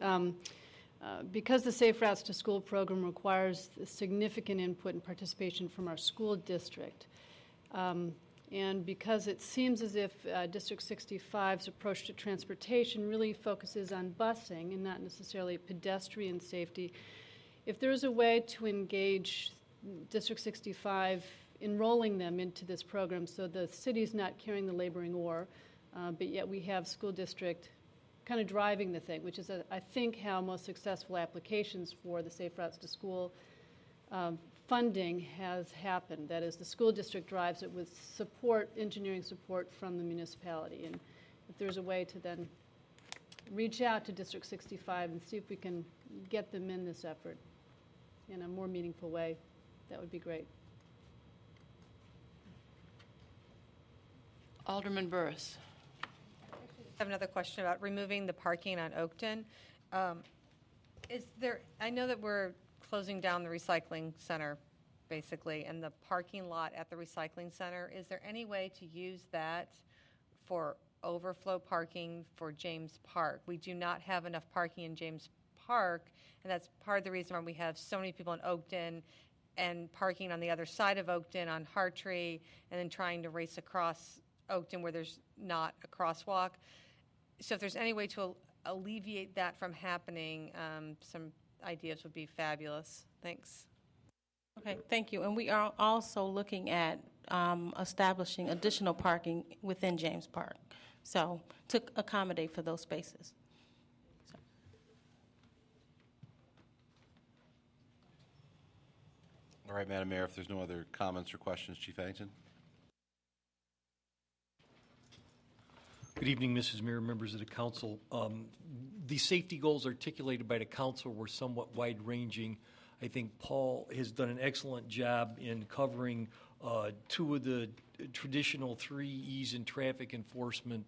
because the Safe Routes to School program requires significant input and participation from our school district, and because it seems as if District 65's approach to transportation really focuses on busing and not necessarily pedestrian safety, if there is a way to engage District 65 enrolling them into this program so the city's not carrying the laboring oar, but yet we have school district kind of driving the thing, which is, I think, how most successful applications for the Safe Routes to School funding has happened. That is, the school district drives it with support, engineering support from the municipality. And if there's a way to then reach out to District 65 and see if we can get them in this effort in a more meaningful way, that would be great. Alderman Burris. I have another question about removing the parking on Oakton. I know that we're closing down the recycling center, basically, and the parking lot at the recycling center. Is there any way to use that for overflow parking for James Park? We do not have enough parking in James Park, and that's part of the reason why we have so many people in Oakton and parking on the other side of Oakton on Hartree, and then trying to race across Oakton where there's not a crosswalk. So if there's any way to alleviate that from happening, some ideas would be fabulous. Thanks. Okay, thank you. And we are also looking at establishing additional parking within James Park, so to accommodate for those spaces. All right, Madam Mayor, if there's no other comments or questions, Chief Eddington. Good evening, Mrs. Mayor, members of the council. The safety goals articulated by the council were somewhat wide-ranging. I think Paul has done an excellent job in covering two of the traditional 3 E's in traffic enforcement,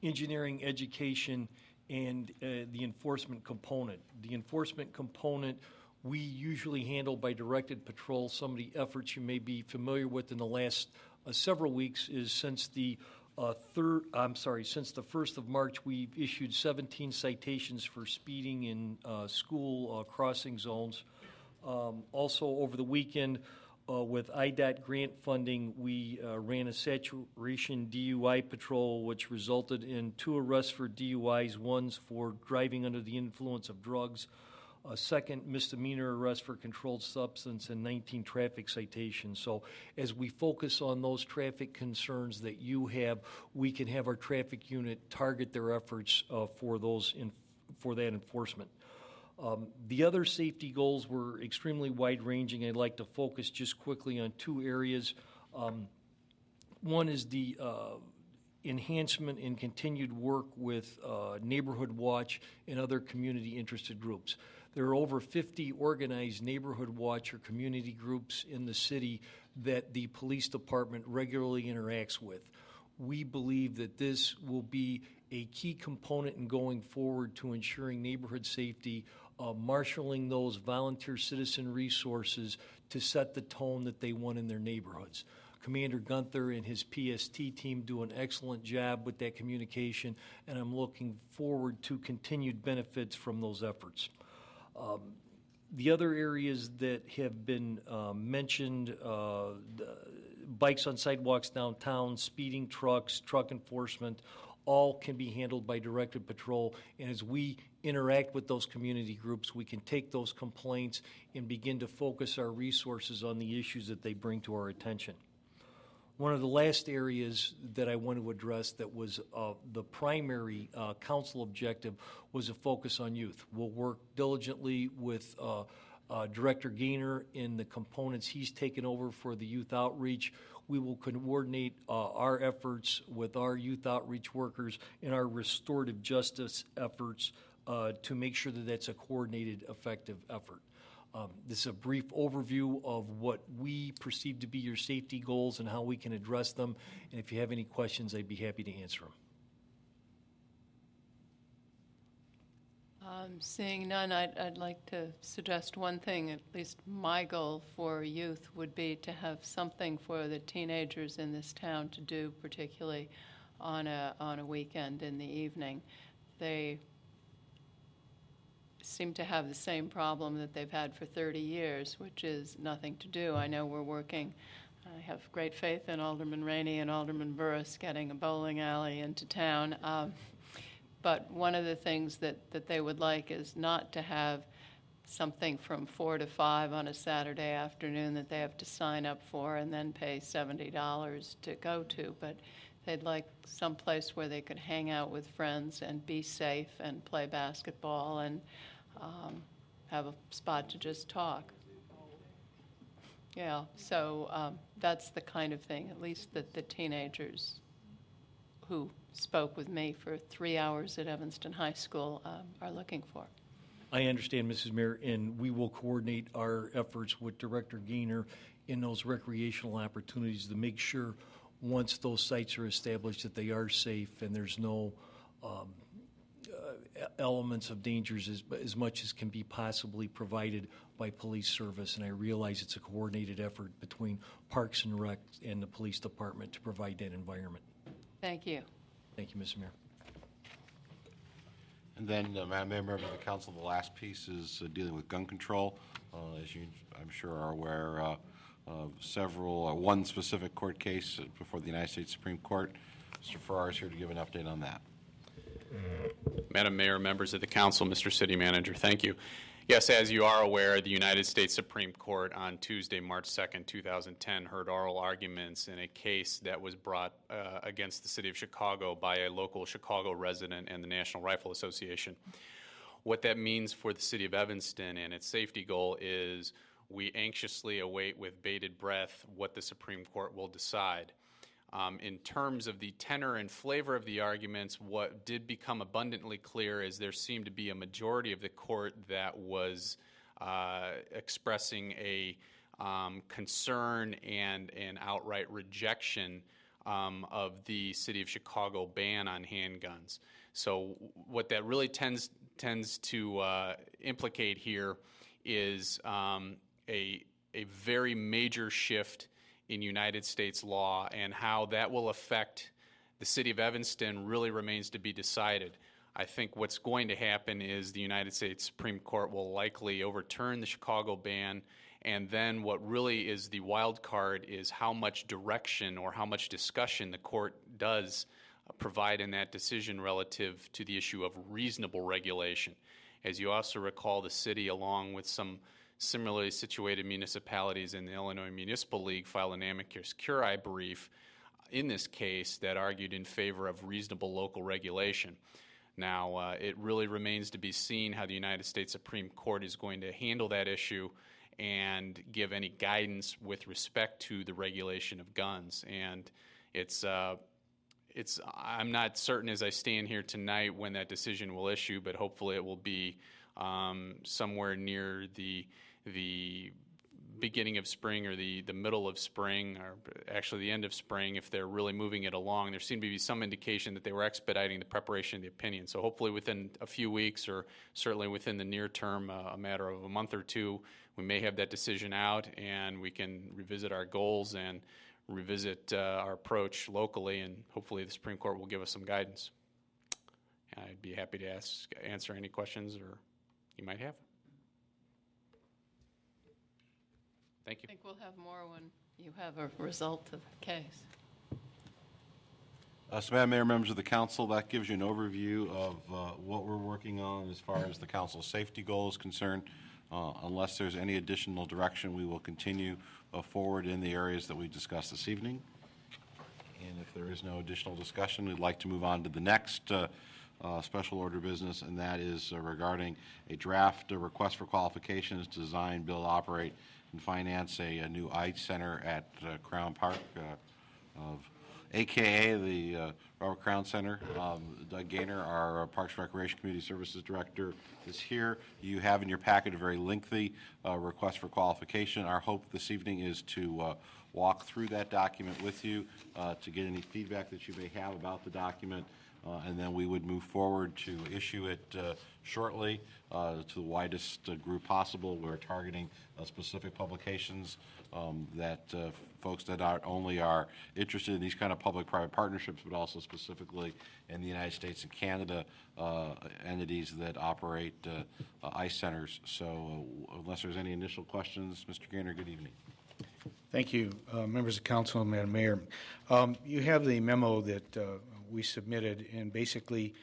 engineering, education, and the enforcement component. The enforcement component we usually handle by directed patrol. Some of the efforts you may be familiar with in the last several weeks is since the since the 1st of March, we've issued 17 citations for speeding in school crossing zones. Also, over the weekend, with IDOT grant funding, we ran a saturation DUI patrol, which resulted in 2 arrests for DUIs, one's for driving under the influence of drugs, a second misdemeanor arrest for controlled substance, and 19 traffic citations. So as we focus on those traffic concerns that you have, we can have our traffic unit target their efforts for that enforcement. The other safety goals were extremely wide-ranging. I'd like to focus just quickly on 2 areas. One is the enhancement and continued work with Neighborhood Watch and other community-interested groups. There are over 50 organized Neighborhood Watch or community groups in the city that the police department regularly interacts with. We believe that this will be a key component in going forward to ensuring neighborhood safety, marshaling those volunteer citizen resources to set the tone that they want in their neighborhoods. Commander Gunther and his PST team do an excellent job with that communication, and I'm looking forward to continued benefits from those efforts. The other areas that have been mentioned, bikes on sidewalks downtown, speeding trucks, truck enforcement, all can be handled by directed patrol. And as we interact with those community groups, we can take those complaints and begin to focus our resources on the issues that they bring to our attention. One of the last areas that I want to address that was the primary council objective was a focus on youth. We'll work diligently with Director Gaynor in the components he's taken over for the youth outreach. We will coordinate our efforts with our youth outreach workers and our restorative justice efforts to make sure that that's a coordinated, effective effort. This is a brief overview of what we perceive to be your safety goals and how we can address them. And if you have any questions, I'd be happy to answer them. Seeing none, I'd like to suggest one thing. At least my goal for youth would be to have something for the teenagers in this town to do, particularly on a weekend in the evening. They seem to have the same problem that they've had for 30 years, which is nothing to do. I know we're working. I have great faith in Alderman Rainey and Alderman Burris getting a bowling alley into town. But one of the things that they would like is not to have something from 4 to 5 on a Saturday afternoon that they have to sign up for and then pay $70 to go to. But they'd like some place where they could hang out with friends and be safe and play basketball and have a spot to just talk. Yeah, so that's the kind of thing, at least that the teenagers who spoke with me for 3 hours at Evanston High School are looking for. I understand, Mrs. Mayor, and we will coordinate our efforts with Director Gaynor in those recreational opportunities to make sure once those sites are established that they are safe and there's no elements of dangers as much as can be possibly provided by police service. And I realize it's a coordinated effort between Parks and Rec and the police department to provide that environment. Thank you. Thank you, Mr. Mayor. And then, Madam Mayor, members of the council, the last piece is dealing with gun control. As you, I'm sure, are aware, one specific court case before the United States Supreme Court. Mr. Farrar is here to give an update on that. Madam Mayor, members of the council, Mr. City Manager, thank you. Yes, as you are aware, the United States Supreme Court on Tuesday, March 2nd, 2010, heard oral arguments in a case that was brought against the City of Chicago by a local Chicago resident and the National Rifle Association. What that means for the City of Evanston and its safety goal is we anxiously await with bated breath what the Supreme Court will decide. In terms of the tenor and flavor of the arguments, what did become abundantly clear is there seemed to be a majority of the court that was expressing a concern and an outright rejection of the City of Chicago ban on handguns. So what that really tends to implicate here is a very major shift in United States law, and how that will affect the City of Evanston really remains to be decided. I think what's going to happen is the United States Supreme Court will likely overturn the Chicago ban, and then what really is the wild card is how much direction or how much discussion the court does provide in that decision relative to the issue of reasonable regulation. As you also recall, the city, along with some similarly situated municipalities in the Illinois Municipal League, filed an amicus curiae brief in this case that argued in favor of reasonable local regulation. Now, it really remains to be seen how the United States Supreme Court is going to handle that issue and give any guidance with respect to the regulation of guns. And I'm not certain as I stand here tonight when that decision will issue, but hopefully it will be somewhere near the beginning of spring or the middle of spring, or actually the end of spring if they're really moving it along. There seemed to be some indication that they were expediting the preparation of the opinion. So hopefully within a few weeks, or certainly within the near term, a matter of a month or two, we may have that decision out and we can revisit our goals and revisit our approach locally, and hopefully the Supreme Court will give us some guidance. I'd be happy to answer any questions or you might have. Thank you. I think we'll have more when you have a result of the case. So, Madam Mayor, members of the council, that gives you an overview of what we're working on as far as the council's safety goal is concerned. Unless there's any additional direction, we will continue forward in the areas that we discussed this evening. And if there is no additional discussion, we'd like to move on to the next special order business, and that is regarding a draft request for qualifications to design, build, operate, and finance a new ICE center at Crown Park, AKA the Robert Crown Center. Doug Gaynor, our Parks and Recreation Community Services Director, is here. You have in your packet a very lengthy request for qualification. Our hope this evening is to walk through that document with you, to get any feedback that you may have about the document, and then we would move forward to issue it shortly to the widest group possible. We're targeting specific publications that folks that not only are interested in these kind of public-private partnerships, but also specifically in the United States and Canada entities that operate ICE centers. So unless there's any initial questions, Mr. Gaynor, good evening. Thank you, members of council, Madam Mayor. You have the memo that we submitted, and basically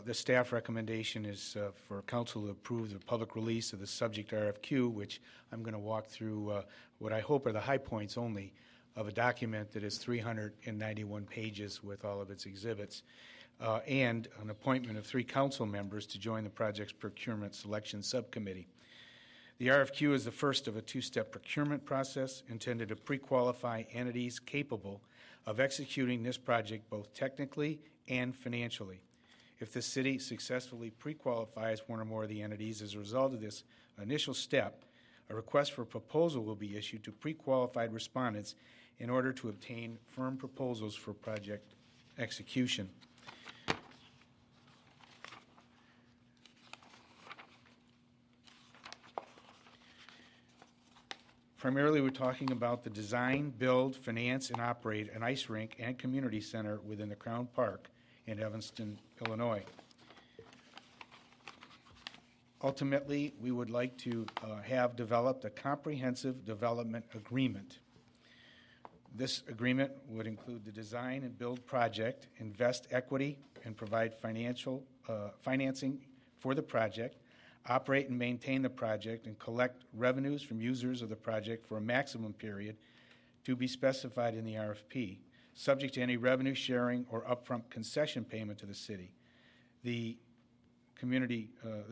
the staff recommendation is for council to approve the public release of the subject RFQ, which I'm going to walk through what I hope are the high points only of a document that is 391 pages with all of its exhibits, and an appointment of 3 council members to join the project's procurement selection subcommittee. The RFQ is the first of a 2-step procurement process intended to pre-qualify entities capable of executing this project both technically and financially. If the city successfully pre-qualifies one or more of the entities as a result of this initial step, a request for proposal will be issued to pre-qualified respondents in order to obtain firm proposals for project execution. Primarily, we're talking about the design, build, finance, and operate an ice rink and community center within the Crown Park in Evanston, Illinois. Ultimately, we would like to have developed a comprehensive development agreement. This agreement would include the design and build project, invest equity, and provide financing for the project, operate and maintain the project, and collect revenues from users of the project for a maximum period to be specified in the RFP, subject to any revenue sharing or upfront concession payment to the city. The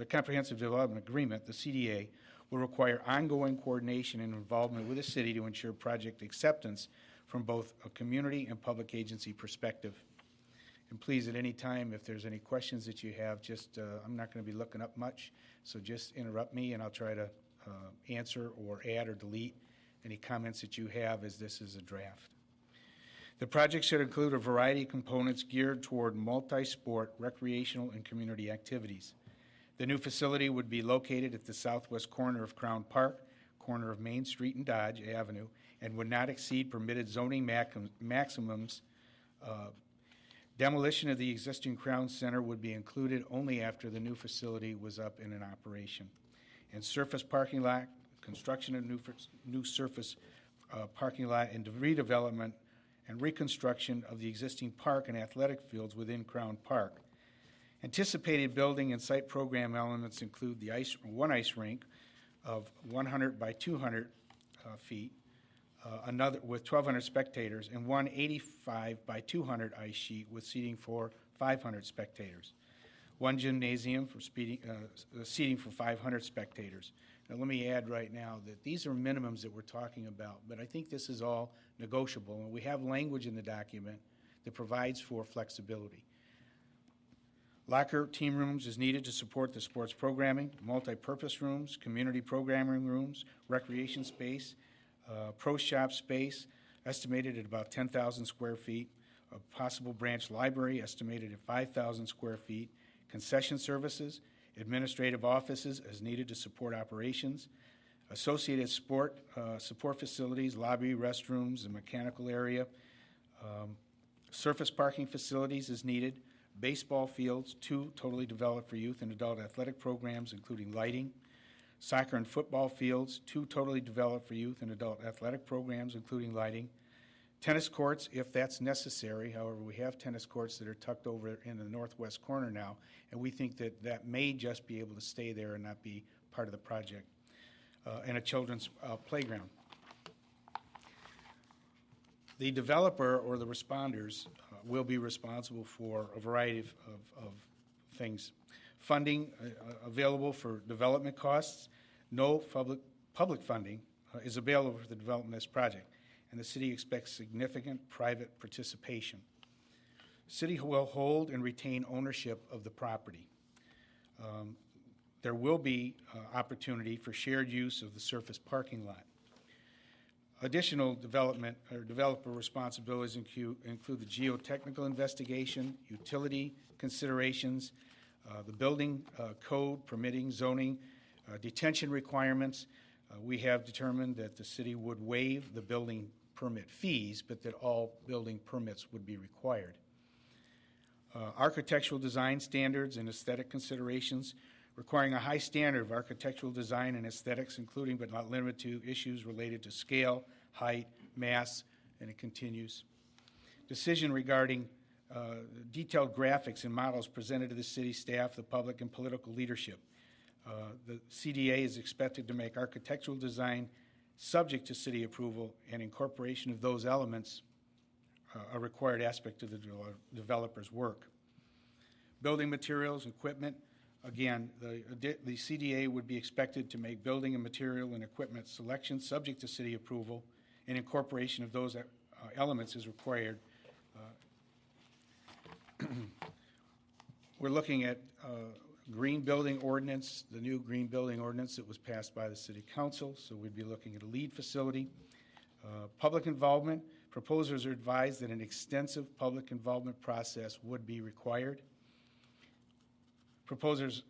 Comprehensive Development Agreement, the CDA, will require ongoing coordination and involvement with the city to ensure project acceptance from both a community and public agency perspective. And please, at any time, if there's any questions that you have, just I'm not going to be looking up much, so just interrupt me and I'll try to answer or add or delete any comments that you have, as this is a draft. The project should include a variety of components geared toward multi-sport, recreational, and community activities. The new facility would be located at the southwest corner of Crown Park, corner of Main Street and Dodge Avenue, and would not exceed permitted zoning maximums. Demolition of the existing Crown Center would be included only after the new facility was up and in operation. And surface parking lot, construction of new surface parking lot, and redevelopment and reconstruction of the existing park and athletic fields within Crown Park. Anticipated building and site program elements include one ice rink of 100 by 200 feet, another with 1,200 spectators, and one 85 by 200 ice sheet with seating for 500 spectators. One gymnasium for seating for 500 spectators. Now, let me add right now that these are minimums that we're talking about, but I think this is all negotiable, and we have language in the document that provides for flexibility. Locker team rooms is needed to support the sports programming, multi-purpose rooms, community programming rooms, recreation space, pro shop space, estimated at about 10,000 square feet, a possible branch library estimated at 5,000 square feet, concession services, administrative offices as needed to support operations, associated support facilities, lobby, restrooms, and mechanical area, surface parking facilities as needed, baseball fields, 2 totally developed for youth and adult athletic programs, including lighting, soccer and football fields, 2 totally developed for youth and adult athletic programs, including lighting, tennis courts, if that's necessary. However, we have tennis courts that are tucked over in the northwest corner now, and we think that that may just be able to stay there and not be part of the project, and a children's playground. The developer or the responders will be responsible for a variety of things. Funding available for development costs. No public funding is available for the development of this project, and the city expects significant private participation. City will hold and retain ownership of the property. There will be opportunity for shared use of the surface parking lot. Additional development or developer responsibilities include the geotechnical investigation, utility considerations, the building code, permitting, zoning, detention requirements. We have determined that the city would waive the building permit fees, but that all building permits would be required. Architectural design standards and aesthetic considerations, requiring a high standard of architectural design and aesthetics, including but not limited to issues related to scale, height, mass, and it continues. Decision regarding detailed graphics and models presented to the city staff, the public, and political leadership. The CDA is expected to make architectural design subject to city approval, and incorporation of those elements a required aspect of the developer's work. Building materials, equipment. Again, the CDA would be expected to make building and material and equipment selections subject to city approval, and incorporation of those elements is required. We're looking at green building ordinance, the new green building ordinance that was passed by the City Council, so we'd be looking at a LEED facility. Public involvement. Proposers are advised that an extensive public involvement process would be required. Proposers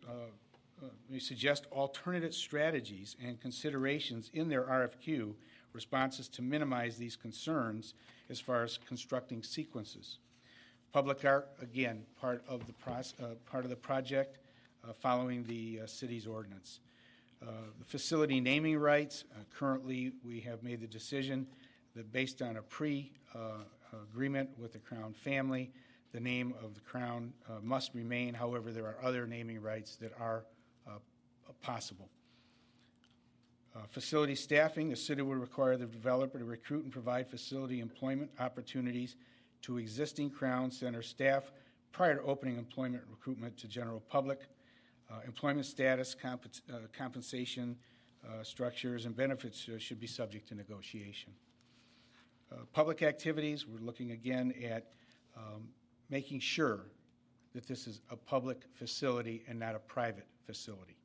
may suggest alternative strategies and considerations in their RFQ responses to minimize these concerns as far as constructing sequences. Public art, again, part of the project following the city's ordinance. The facility naming rights, currently we have made the decision that based on a pre-agreement with the Crown family, the name of the Crown must remain. However, there are other naming rights that are possible. Facility staffing, the city will require the developer to recruit and provide facility employment opportunities to existing Crown Center staff prior to opening employment recruitment to general public. Employment status, compensation structures, and benefits should be subject to negotiation. Public activities, we're looking again at making sure that this is a public facility and not a private facility.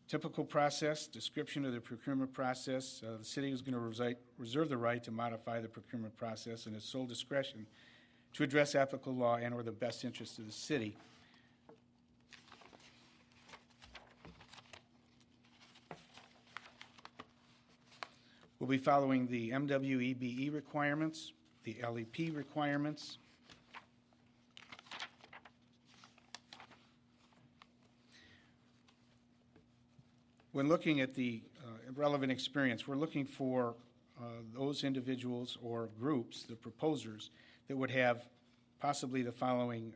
Typical process, description of the procurement process. The city is going to reserve the right to modify the procurement process in its sole discretion to address applicable law and or the best interest of the city. We'll be following the MWEBE requirements, the LEP requirements. When looking at the relevant experience, we're looking for those individuals or groups, the proposers, that would have possibly the following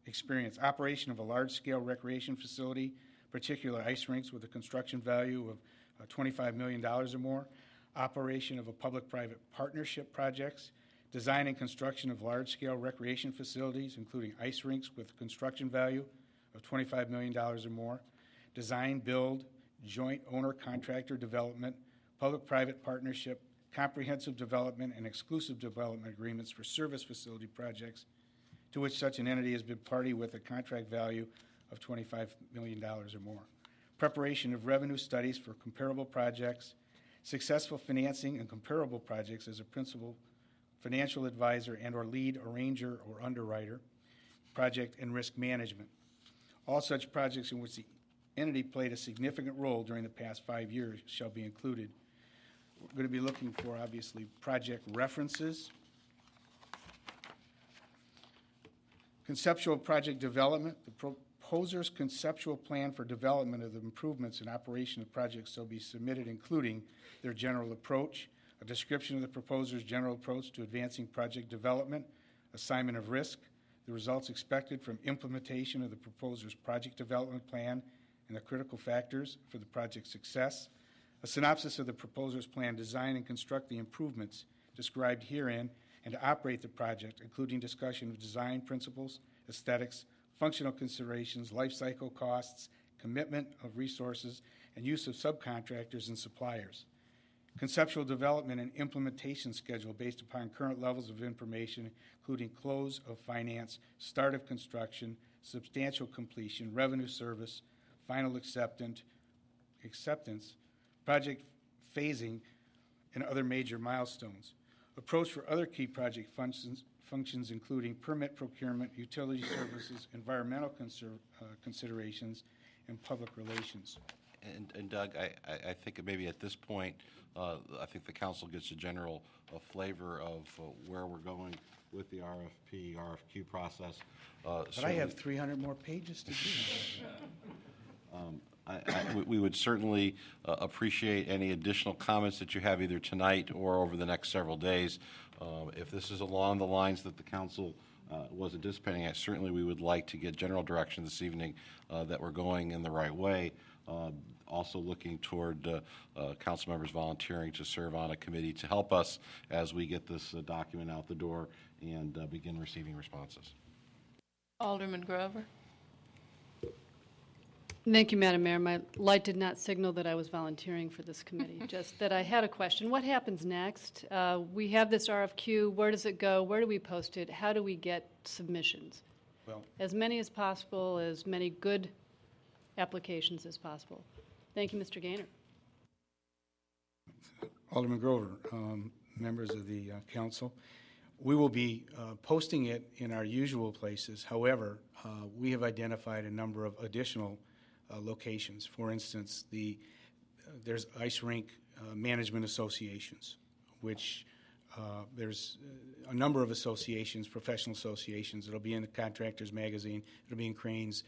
experience. Operation of a large-scale recreation facility, particularly ice rinks with a construction value of $25 million or more. Operation of a public-private partnership projects. Design and construction of large-scale recreation facilities, including ice rinks with a construction value of $25 million or more. Design, build, joint owner-contractor development, public-private partnership, comprehensive development, and exclusive development agreements for service facility projects to which such an entity has been party with a contract value of $25 million or more. Preparation of revenue studies for comparable projects, successful financing and comparable projects as a principal financial advisor and or lead arranger or underwriter, project and risk management. All such projects in which the entity played a significant role during the past 5 years shall be included. We're going to be looking for, obviously, project references. Conceptual project development. The proposer's conceptual plan for development of the improvements and operation of projects shall be submitted, including their general approach, a description of the proposer's general approach to advancing project development, assignment of risk, the results expected from implementation of the proposer's project development plan, and the critical factors for the project's success, a synopsis of the proposer's plan, design and construct the improvements described herein, and to operate the project, including discussion of design principles, aesthetics, functional considerations, life cycle costs, commitment of resources, and use of subcontractors and suppliers. Conceptual development and implementation schedule based upon current levels of information, including close of finance, start of construction, substantial completion, revenue service, final acceptance, project phasing, and other major milestones. Approach for other key project functions including permit procurement, utility services, environmental considerations, and public relations. And Doug, I think maybe at this point, I think the council gets a general flavor of where we're going with the RFQ process. But I have 300 more pages to do. We would certainly appreciate any additional comments that you have either tonight or over the next several days. If this is along the lines that the council was anticipating, certainly we would like to get general direction this evening that we're going in the right way. Also looking toward council members volunteering to serve on a committee to help us as we get this document out the door and begin receiving responses. Alderman Grover. Thank you, Madam Mayor. My light did not signal that I was volunteering for this committee, just that I had a question. What happens next? We have this RFQ. Where does it go? Where do we post it? How do we get submissions? Well, as many as possible, as many good applications as possible. Thank you, Mr. Gaynor. Alderman Grover, members of the council, we will be posting it in our usual places. However, we have identified a number of additional locations. For instance, there's ice rink management associations, which there's a number of associations, professional associations. It'll be in the Contractors Magazine. It'll be in Cranes.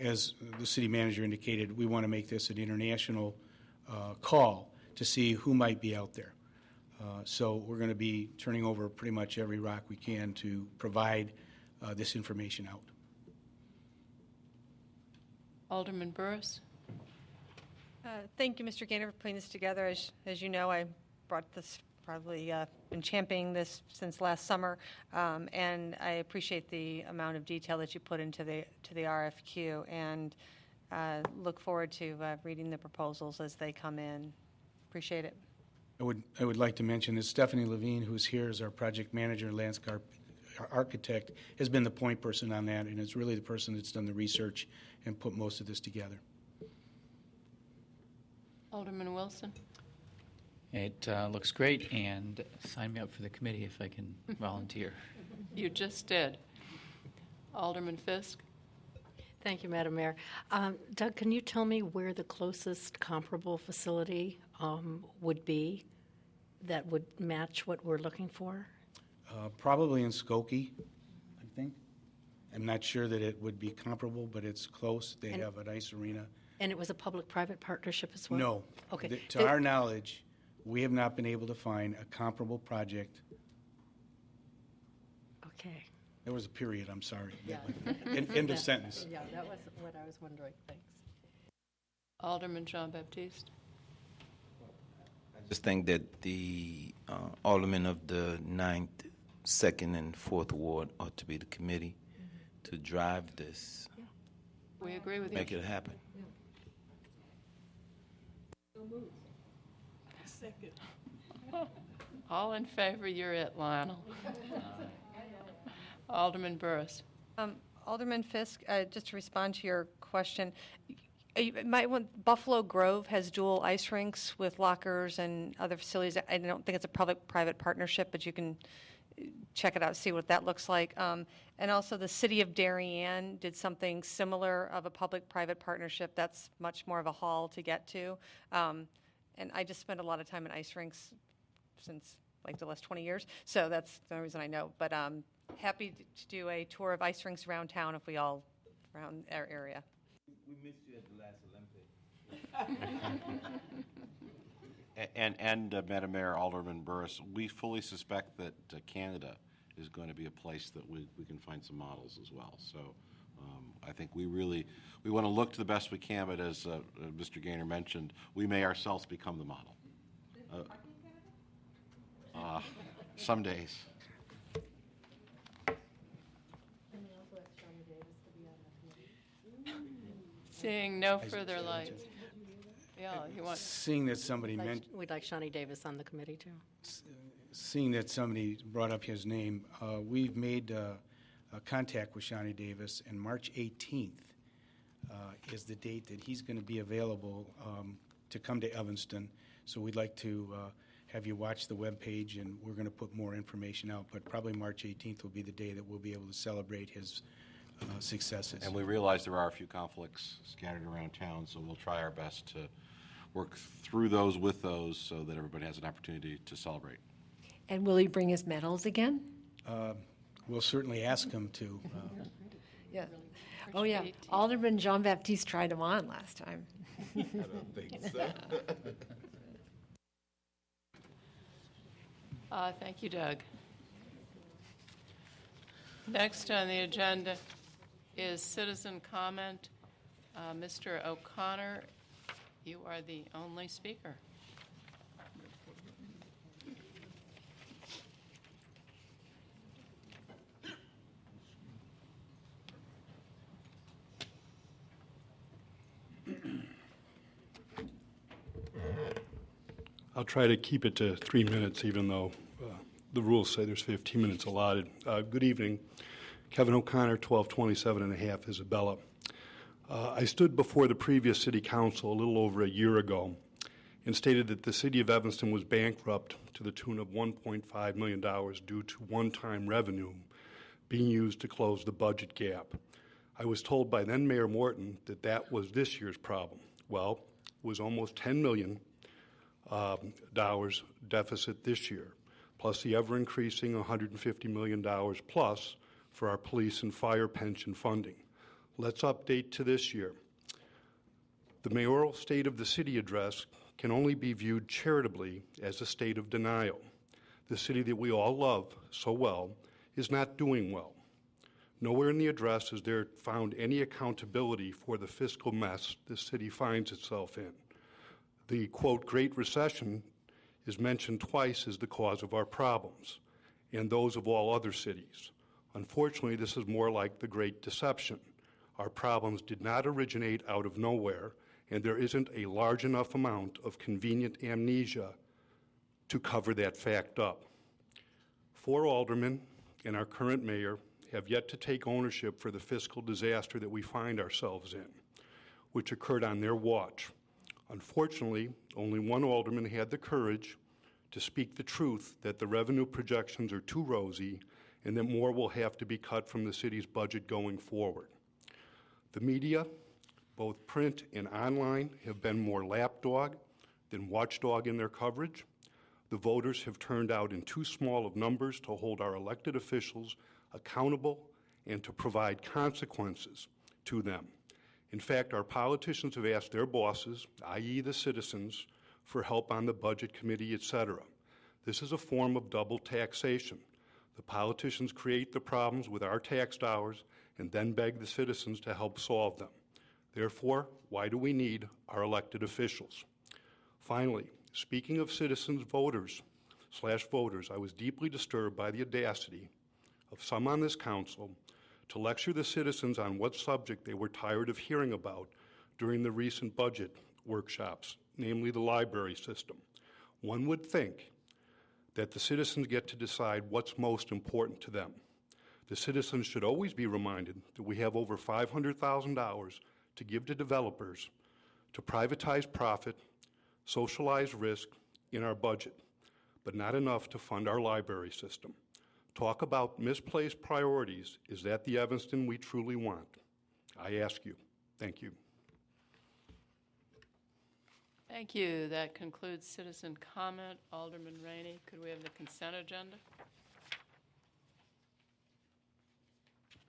As the city manager indicated, we want to make this an international call to see who might be out there. So we're going to be turning over pretty much every rock we can to provide this information out. Alderman Burris? Thank you, Mr. Gaynor, for putting this together. As you know, I brought this, probably been championing this since last summer, and I appreciate the amount of detail that you put into the RFQ, and look forward to reading the proposals as they come in. Appreciate it. I would like to mention that Stephanie Levine, who's here as our project manager and landscape architect, has been the point person on that, and is really the person that's done the research and put most of this together. Alderman Wilson? It looks great, and sign me up for the committee if I can volunteer. You just did. Alderman Fisk? Thank you, Madam Mayor. Doug, can you tell me where the closest comparable facility would be that would match what we're looking for? Probably in Skokie, I think. I'm not sure that it would be comparable, but it's close. They have a nice arena. And it was a public-private partnership as well? No. Okay. To our knowledge, we have not been able to find a comparable project. Okay. There was a period, I'm sorry. Yeah. End of sentence. Yeah, that was what I was wondering. Thanks. Alderman Jean-Baptiste? I just think that the aldermen of the 9th, 2nd, and 4th Ward ought to be the committee to drive this. Yeah. We agree with you. Make it happen. Yeah. Second. All in favor, you're it, Lionel. Alderman Burris. Alderman Fisk, just to respond to your question, you might want, Buffalo Grove has dual ice rinks with lockers and other facilities. I don't think it's a public-private partnership, but you can check it out, see what that looks like. And also the city of Darien did something similar of a public-private partnership. That's much more of a haul to get to. And I just spent a lot of time in ice rinks since like the last 20 years, so that's the only reason I know. But happy to do a tour of ice rinks around town if we all around our area. We missed you at the last Olympics. And Madam Mayor, Alderman Burris, we fully suspect that Canada is going to be a place that we can find some models as well. So I think we want to look to the best we can, but as Mr. Gaynor mentioned, we may ourselves become the model. Some days. Seeing no further lights. Yeah, you want. Seeing that somebody mentioned. We'd like Shawnee Davis on the committee, too. Seeing that somebody brought up his name, we've made a contact with Shawnee Davis, and March 18th is the date that he's going to be available to come to Evanston. So we'd like to have you watch the webpage, and we're going to put more information out. But probably March 18th will be the day that we'll be able to celebrate his successes. And we realize there are a few conflicts scattered around town, so we'll try our best to work through those with those so that everybody has an opportunity to celebrate. And will he bring his medals again? We'll certainly ask him to. Yeah. Oh, yeah. Alderman Jean-Baptiste tried him on last time. I don't think so. Thank you, Doug. Next on the agenda is citizen comment. Mr. O'Connor, you are the only speaker. I'll try to keep it to 3 minutes, even though the rules say there's 15 minutes allotted. Good evening. Kevin O'Connor, 1227 and a half, Isabella. I stood before the previous city council a little over a year ago and stated that the city of Evanston was bankrupt to the tune of $1.5 million due to one-time revenue being used to close the budget gap. I was told by then Mayor Morton that that was this year's problem. Well, it was almost $10 million deficit this year, plus the ever-increasing $150 million plus for our police and fire pension funding. Let's update to this year. The mayoral State of the City address can only be viewed charitably as a state of denial. The city that we all love so well is not doing well. Nowhere in the address is there found any accountability for the fiscal mess the city finds itself in. The, quote, Great Recession is mentioned twice as the cause of our problems, and those of all other cities. Unfortunately, this is more like the Great Deception. Our problems did not originate out of nowhere, and there isn't a large enough amount of convenient amnesia to cover that fact up. 4 aldermen and our current mayor have yet to take ownership for the fiscal disaster that we find ourselves in, which occurred on their watch. Unfortunately, only 1 alderman had the courage to speak the truth that the revenue projections are too rosy and that more will have to be cut from the city's budget going forward. The media, both print and online, have been more lapdog than watchdog in their coverage. The voters have turned out in too small of numbers to hold our elected officials accountable and to provide consequences to them. In fact, our politicians have asked their bosses, i.e. the citizens, for help on the budget committee, etc. This is a form of double taxation. The politicians create the problems with our tax dollars and then beg the citizens to help solve them. Therefore, why do we need our elected officials? Finally, speaking of citizens voters, I was deeply disturbed by the audacity of some on this council to lecture the citizens on what subject they were tired of hearing about during the recent budget workshops, namely the library system. One would think that the citizens get to decide what's most important to them. The citizens should always be reminded that we have over $500,000 to give to developers to privatize profit, socialize risk in our budget, but not enough to fund our library system. Talk about misplaced priorities. Is that the Evanston we truly want? I ask you. Thank you. Thank you. That concludes citizen comment. Alderman Rainey, could we have the consent agenda?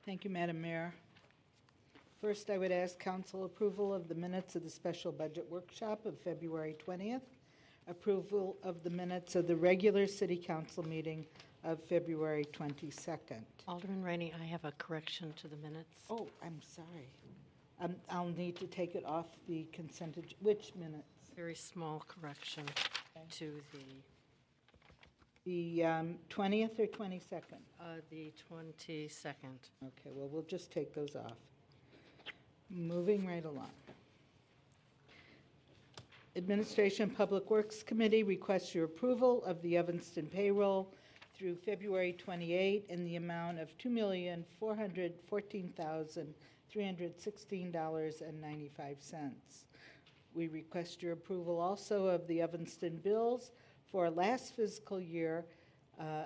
Thank you, Madam Mayor. First, I would ask council approval of the minutes of the special budget workshop of February 20th, approval of the minutes of the regular city council meeting of February 22nd. Alderman Rainey, I have a correction to the minutes. Oh, I'm sorry. I'll need to take it off the consent agenda. Which minutes? Very small correction to The 20th or 22nd? the 22nd. Okay, well, we'll just take those off. Moving right along. Administration Public Works Committee requests your approval of the Evanston payroll through February 28 in the amount of $2,414,316.95. We request your approval also of the Evanston bills for last fiscal year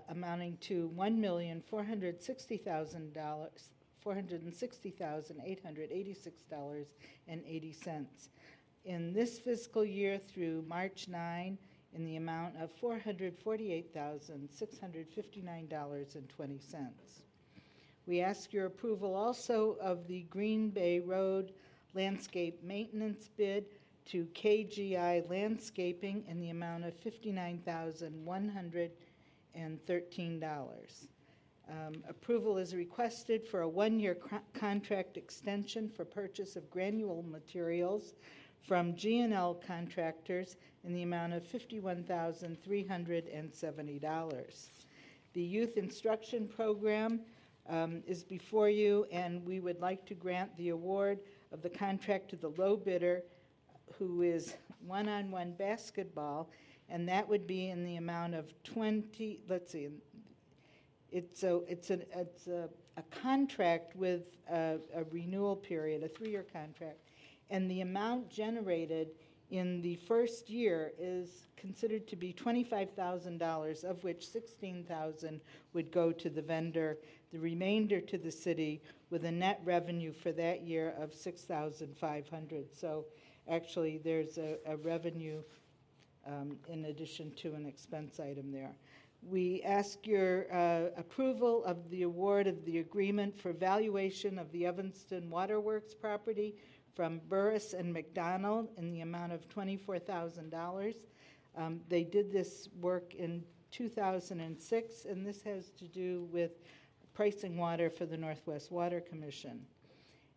amounting to $460,886.80. In this fiscal year through March 9, in the amount of $448,659.20. We ask your approval also of the Green Bay Road landscape maintenance bid to KGI Landscaping in the amount of $59,113. Approval is requested for a 1-year contract extension for purchase of granule materials from G&L Contractors in the amount of $51,370. The Youth Instruction Program is before you, and we would like to grant the award of the contract to the low bidder, who is one-on-one basketball, and that would be in the amount of it's a contract with a renewal period, a 3-year contract, and the amount generated in the first year is considered to be $25,000, of which $16,000 would go to the vendor, the remainder to the city, with a net revenue for that year of $6,500. So actually, there's a revenue in addition to an expense item there. We ask your approval of the award of the agreement for valuation of the Evanston Waterworks property from Burris and McDonald in the amount of $24,000. They did this work in 2006, and this has to do with pricing water for the Northwest Water Commission.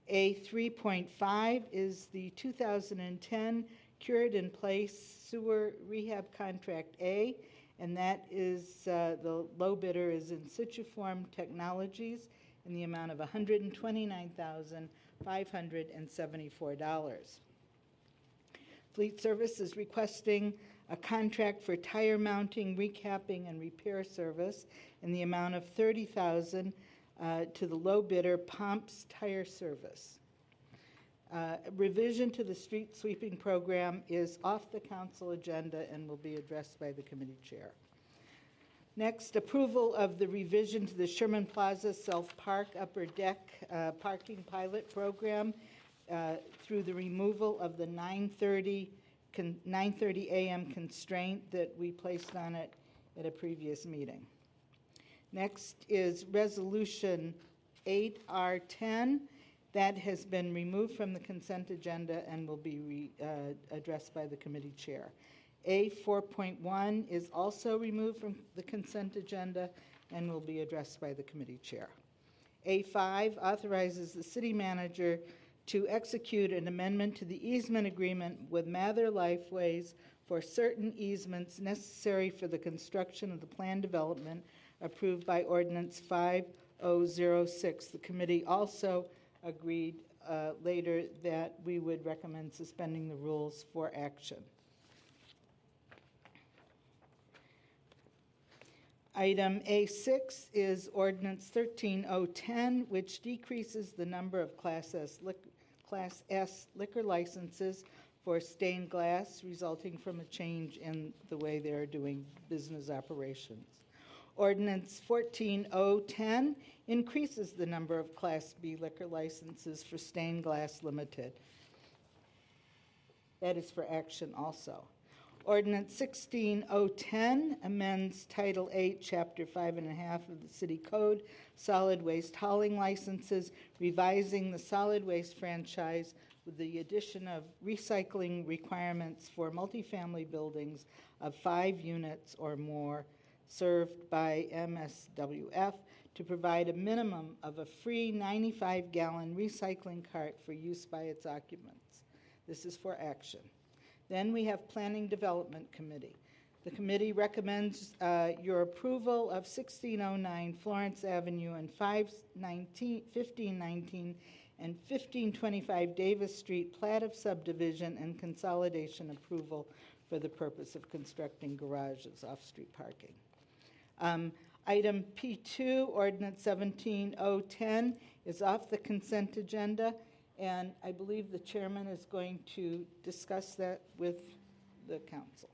A 3.5 is the 2010 Cured in Place Sewer Rehab Contract A, and that is, the low bidder is In Situ Form Technologies in the amount of $129,574. Fleet Service is requesting a contract for tire mounting, recapping, and repair service in the amount of $30,000 to the low bidder, Pomps Tire Service. Revision to the street sweeping program is off the council agenda and will be addressed by the committee chair. Next, approval of the revision to the Sherman Plaza Self-Park Upper Deck Parking Pilot Program through the removal of the 9:30 a.m. constraint that we placed on it at a previous meeting. Next is Resolution 8R10. That has been removed from the consent agenda and will be addressed by the committee chair. A4.1 is also removed from the consent agenda and will be addressed by the committee chair. A5 authorizes the city manager to execute an amendment to the easement agreement with Mather Lifeways for certain easements necessary for the construction of the planned development approved by Ordinance 5006. The committee also agreed later that we would recommend suspending the rules for action. Item A6 is Ordinance 13010, which decreases the number of Class S liquor licenses for stained glass, resulting from a change in the way they're doing business operations. Ordinance 14010 increases the number of Class B liquor licenses for Stained Glass Limited. That is for action also. Ordinance 16010 amends Title 8, Chapter 5.5 of the City Code, solid waste hauling licenses, revising the solid waste franchise with the addition of recycling requirements for multifamily buildings of 5 units or more served by MSWF to provide a minimum of a free 95-gallon recycling cart for use by its occupants. This is for action. Then we have Planning Development Committee. The committee recommends your approval of 1609 Florence Avenue and 1519 and 1525 Davis Street plat of subdivision and consolidation approval for the purpose of constructing garages, off-street parking. Item P2, Ordinance 17010, is off the consent agenda, and I believe the chairman is going to discuss that with the council.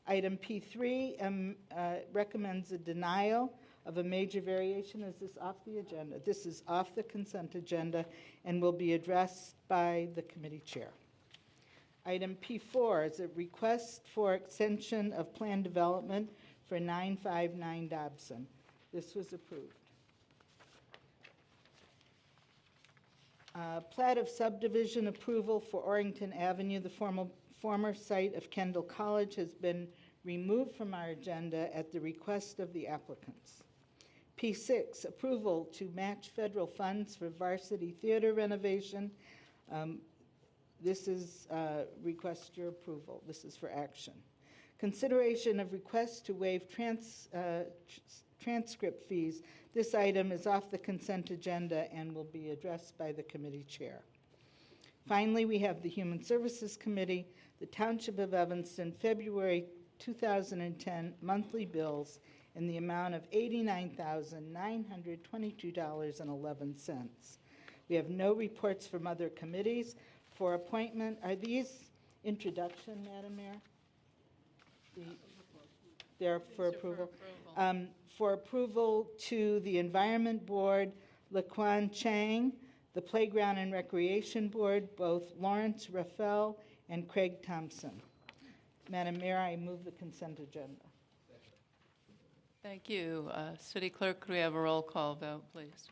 Item P3 recommends a denial of a major variation. Is this off the agenda? This is off the consent agenda and will be addressed by the committee chair. Item P4 is a request for extension of plan development for 959 Dobson. This was approved. Plat of subdivision approval for Orrington Avenue. The former site of Kendall College has been removed from our agenda at the request of the applicants. P6, approval to match federal funds for varsity theater renovation. This is request your approval. This is for action. Consideration of request to waive transcript fees. This item is off the consent agenda and will be addressed by the committee chair. Finally, we have the Human Services Committee, the Township of Evanston, February 2010 monthly bills in the amount of $89,922.11. We have no reports from other committees for appointment. Are these introduction, Madam Mayor? They're for approval. For approval to the Environment Board, Laquan Chang, the Playground and Recreation Board, both Lawrence Raffel and Craig Thompson. Madam Mayor, I move the consent agenda. Thank you. City Clerk, could we have a roll call vote, please?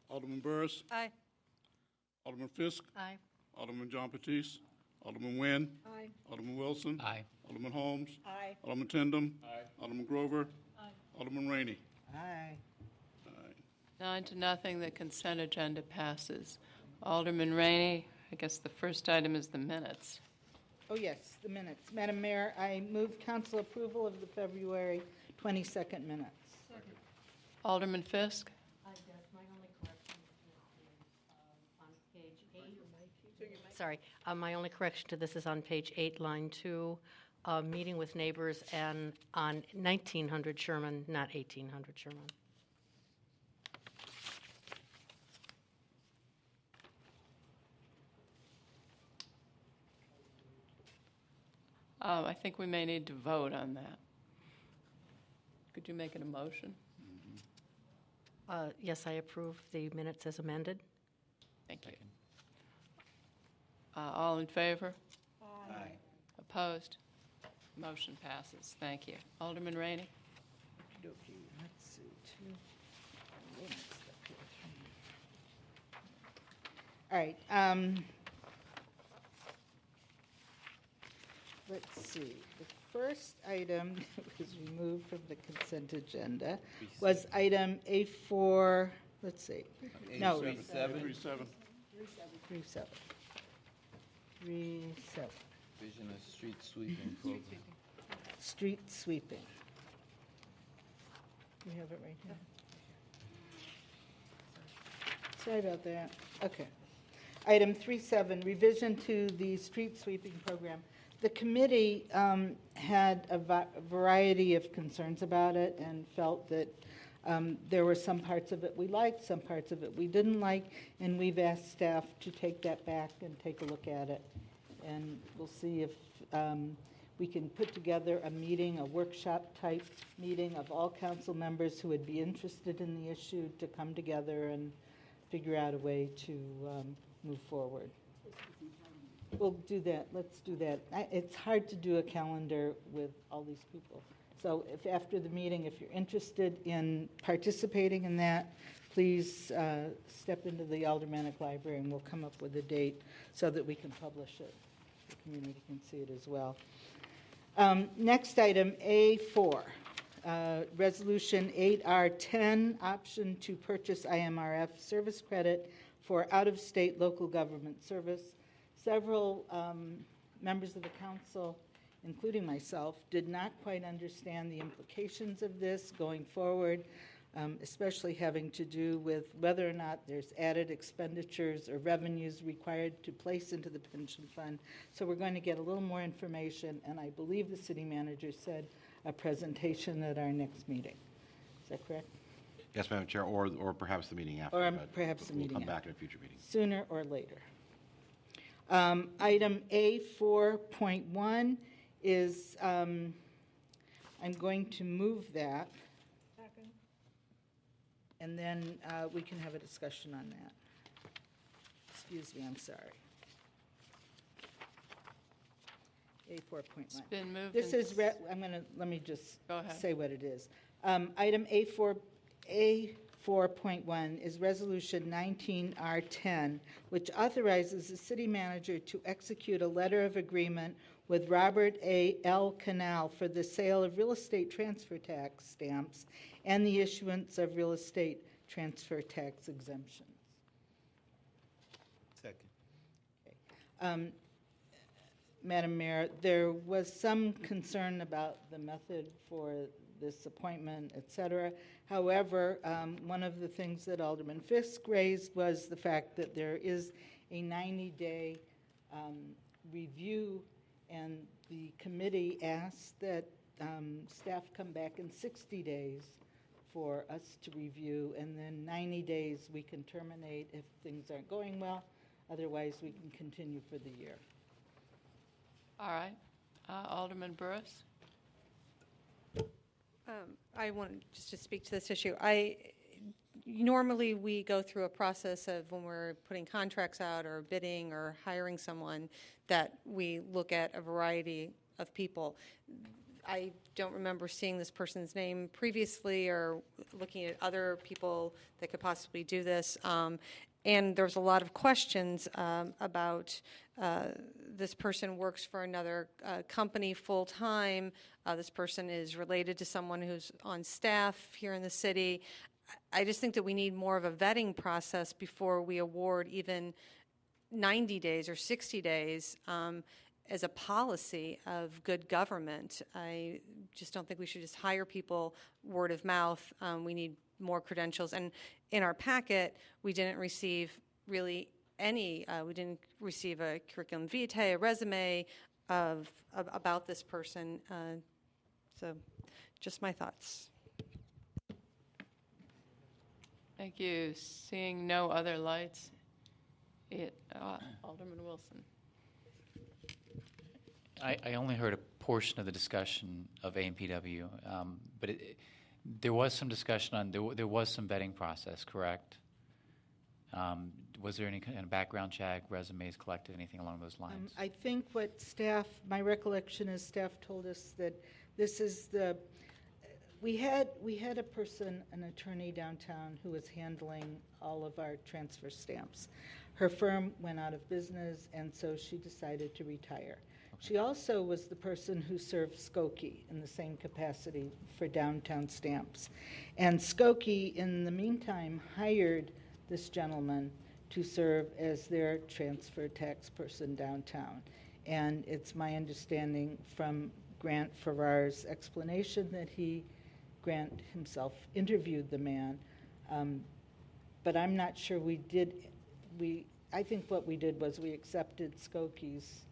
Alderman Burris. Aye. Alderman Fisk. Aye. Alderman John Batiste. Alderman Nguyen. Aye. Alderman Wilson. Aye. Alderman Holmes. Aye. Alderman Tindem. Aye. Alderman Grover. Aye. Alderman Rainey. Aye. 9-0, the consent agenda passes. Alderman Rainey, I guess the first item is the minutes. Oh, yes, the minutes. Madam Mayor, I move council approval of the February 22nd minutes. Alderman Fisk? My only correction is on page 8. Sorry, my only correction to this is on page 8, line 2, meeting with neighbors, and on 1900 Sherman, not 1800 Sherman. I think we may need to vote on that. Could you make it a motion? Yes, I approve the minutes as amended. Thank you. All in favor? Aye. Opposed? Motion passes. Thank you. Alderman Rainey? Okey-dokey. Let's see, two. A little mixed up here. All right. Let's see. The first item that was removed from the consent agenda was item A4, let's see. No. 37. 37. 37. Vision of street sweeping program. Street sweeping. You have it right here. Sorry about that. Okay. Item 37, revision to the street sweeping program. The committee had a variety of concerns about it and felt that there were some parts of it we liked, some parts of it we didn't like, and we've asked staff to take that back and take a look at it. And we'll see if we can put together a meeting, a workshop-type meeting of all council members who would be interested in the issue to come together and figure out a way to move forward. We'll do that. Let's do that. It's hard to do a calendar with all these people. So if after the meeting, if you're interested in participating in that, please step into the Aldermanic Library and we'll come up with a date so that we can publish it. The community can see it as well. Next item, A4. Resolution 8R10, option to purchase IMRF service credit for out-of-state local government service. Several members of the council, including myself, did not quite understand the implications of this going forward, especially having to do with whether or not there's added expenditures or revenues required to place into the pension fund. So we're going to get a little more information, and I believe the city manager said a presentation at our next meeting. Is that correct? Yes, Madam Chair, or perhaps the meeting after. Or but perhaps the meeting We'll come back after. at a future meeting. Sooner or later. Item A4.1 is, I'm going to move that. And then we can have a discussion on that. Excuse me, I'm sorry. A4.1. It's been moved. This and is, let me just Go ahead. say what it is. Item A4.1 is Resolution 19R10, which authorizes the city manager to execute a letter of agreement with Robert A. L. Canal for the sale of real estate transfer tax stamps and the issuance of real estate transfer tax exemptions. Second. Madam Mayor, there was some concern about the method for this appointment, et cetera. However, one of the things that Alderman Fisk raised was the fact that there is a 90-day review, and the committee asked that staff come back in 60 days for us to review, and then 90 days we can terminate if things aren't going well. Otherwise, we can continue for the year. All right. Alderman Burris? I want just to speak to this issue. Normally, we go through a process of when we're putting contracts out or bidding or hiring someone that we look at a variety of people. I don't remember seeing this person's name previously or looking at other people that could possibly do this. And there's a lot of questions about this person works for another company full-time. This person is related to someone who's on staff here in the city. I just think that we need more of a vetting process before we award even 90 days or 60 days as a policy of good government. I just don't think we should just hire people word of mouth. We need more credentials. And in our packet, we didn't receive really any, we didn't receive a curriculum vitae, a resume about this person. So just my thoughts. Thank you. Seeing no other lights, Alderman Wilson. I only heard a portion of the discussion of AMPW, but there was some discussion on, there was some vetting process, correct? Was there any kind of background check, resumes collected, anything along those lines? I think what staff, my recollection is staff told us that this is we had a person, an attorney downtown who was handling all of our transfer stamps. Her firm went out of business, and so she decided to retire. She also was the person who served Skokie in the same capacity for downtown stamps. And Skokie, in the meantime, hired this gentleman to serve as their transfer tax person downtown. And it's my understanding from Grant Farrar's explanation that Grant himself interviewed the man. But I'm not sure I think what we did was we accepted Skokie's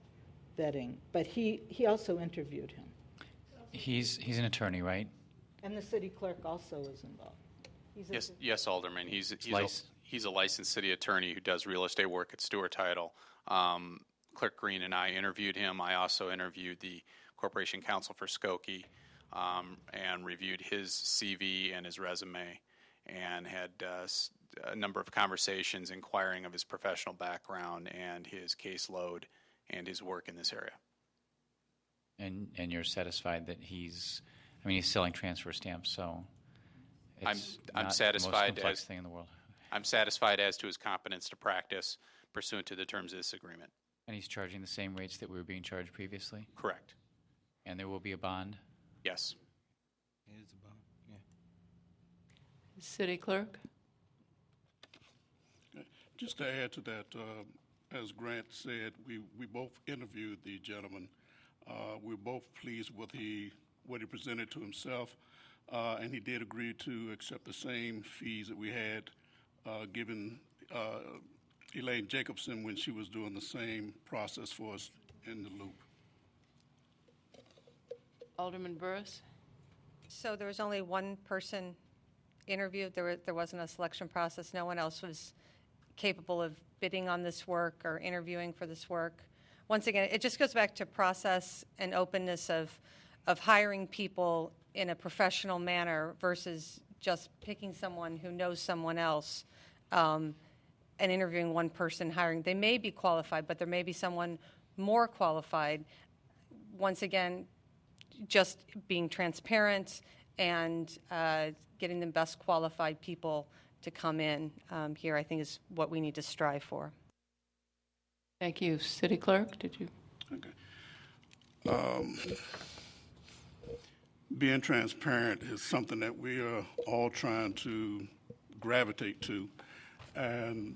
vetting, but he also interviewed him. He's an attorney, right? And the city clerk also is involved. Yes, Alderman. He's a licensed city attorney who does real estate work at Stewart Title. Clerk Green and I interviewed him. I also interviewed the Corporation Counsel for Skokie and reviewed his CV and his resume and had a number of conversations inquiring of his professional background and his caseload and his work in this area. And you're satisfied that he's selling transfer stamps, so it's I'm not satisfied the most complex thing in the world. I'm satisfied as to his competence to practice pursuant to the terms of this agreement. And he's charging the same rates that we were being charged previously? Correct. And there will be a bond? Yes. It is a bond, yeah. City clerk? Just to add to that, as Grant said, we both interviewed the gentleman. We were both pleased with what he presented to himself, and he did agree to accept the same fees that we had given Elaine Jacobson when she was doing the same process for us in the loop. Alderman Burris? So there was only one person interviewed. There wasn't a selection process. No one else was capable of bidding on this work or interviewing for this work. Once again, it just goes back to process and openness of hiring people in a professional manner versus just picking someone who knows someone else and interviewing one person, hiring. They may be qualified, but there may be someone more qualified. Once again, just being transparent and getting the best qualified people to come in here, I think, is what we need to strive for. Thank you. City clerk, did you? Okay. Being transparent is something that we are all trying to gravitate to. And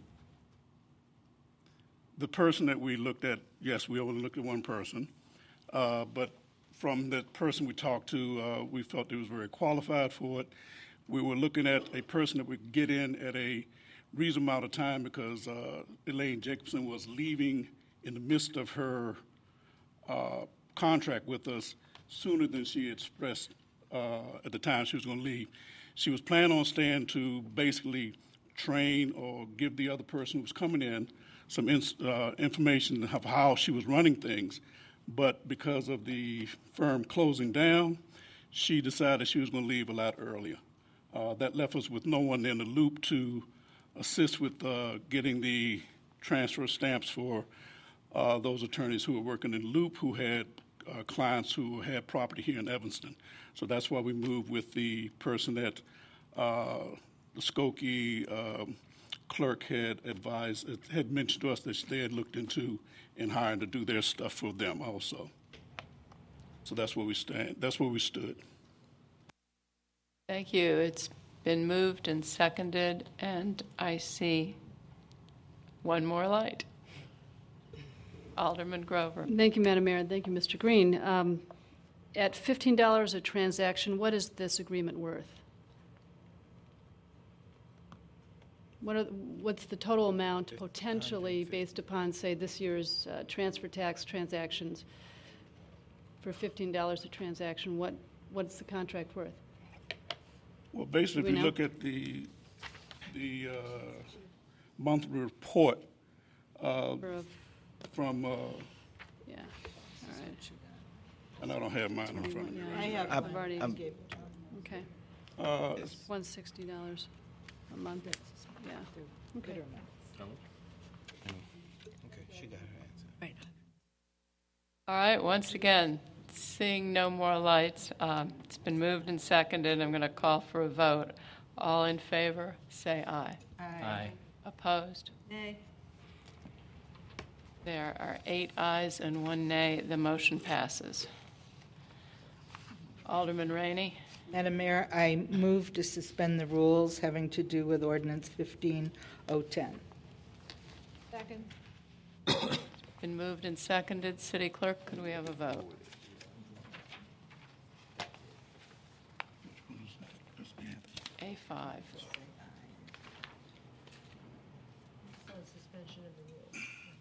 the person that we looked at, yes, we only looked at one person, but from the person we talked to, we felt he was very qualified for it. We were looking at a person that we could get in at a reasonable amount of time because Elaine Jacobson was leaving in the midst of her contract with us sooner than she expressed at the time she was going to leave. She was planning on staying to basically train or give the other person who was coming in some information of how she was running things. But because of the firm closing down, she decided she was going to leave a lot earlier. That left us with no one in the loop to assist with getting the transfer stamps for those attorneys who were working in the loop who had clients who had property here in Evanston. So that's why we moved with the person that the Skokie clerk had mentioned to us that they had looked into and hiring to do their stuff for them also. So that's where we stand. That's where we stood. Thank you. It's been moved and seconded, and I see one more light. Alderman Grover. Thank you, Madam Mayor, and thank you, Mr. Green. At $15 a transaction, what is this agreement worth? What's the total amount potentially based upon, say, this year's transfer tax transactions for $15 a transaction? What's the contract worth? Well, basically, if you look at the monthly report from yeah, all right. And I don't have mine in front of me. I have. I've already gave gave it to him. Okay. It's $160 a month. Yeah. Okay. Okay, she got her answer. Right. All right, once again, seeing no more lights, it's been moved and seconded. I'm going to call for a vote. All in favor, say aye. Aye. Opposed? Nay. There are 8 ayes and 1 nay. The motion passes. Alderman Rainey. Madam Mayor, I move to suspend the rules having to do with ordinance 15010. Second. Been moved and seconded. City Clerk, could we have a vote? A5.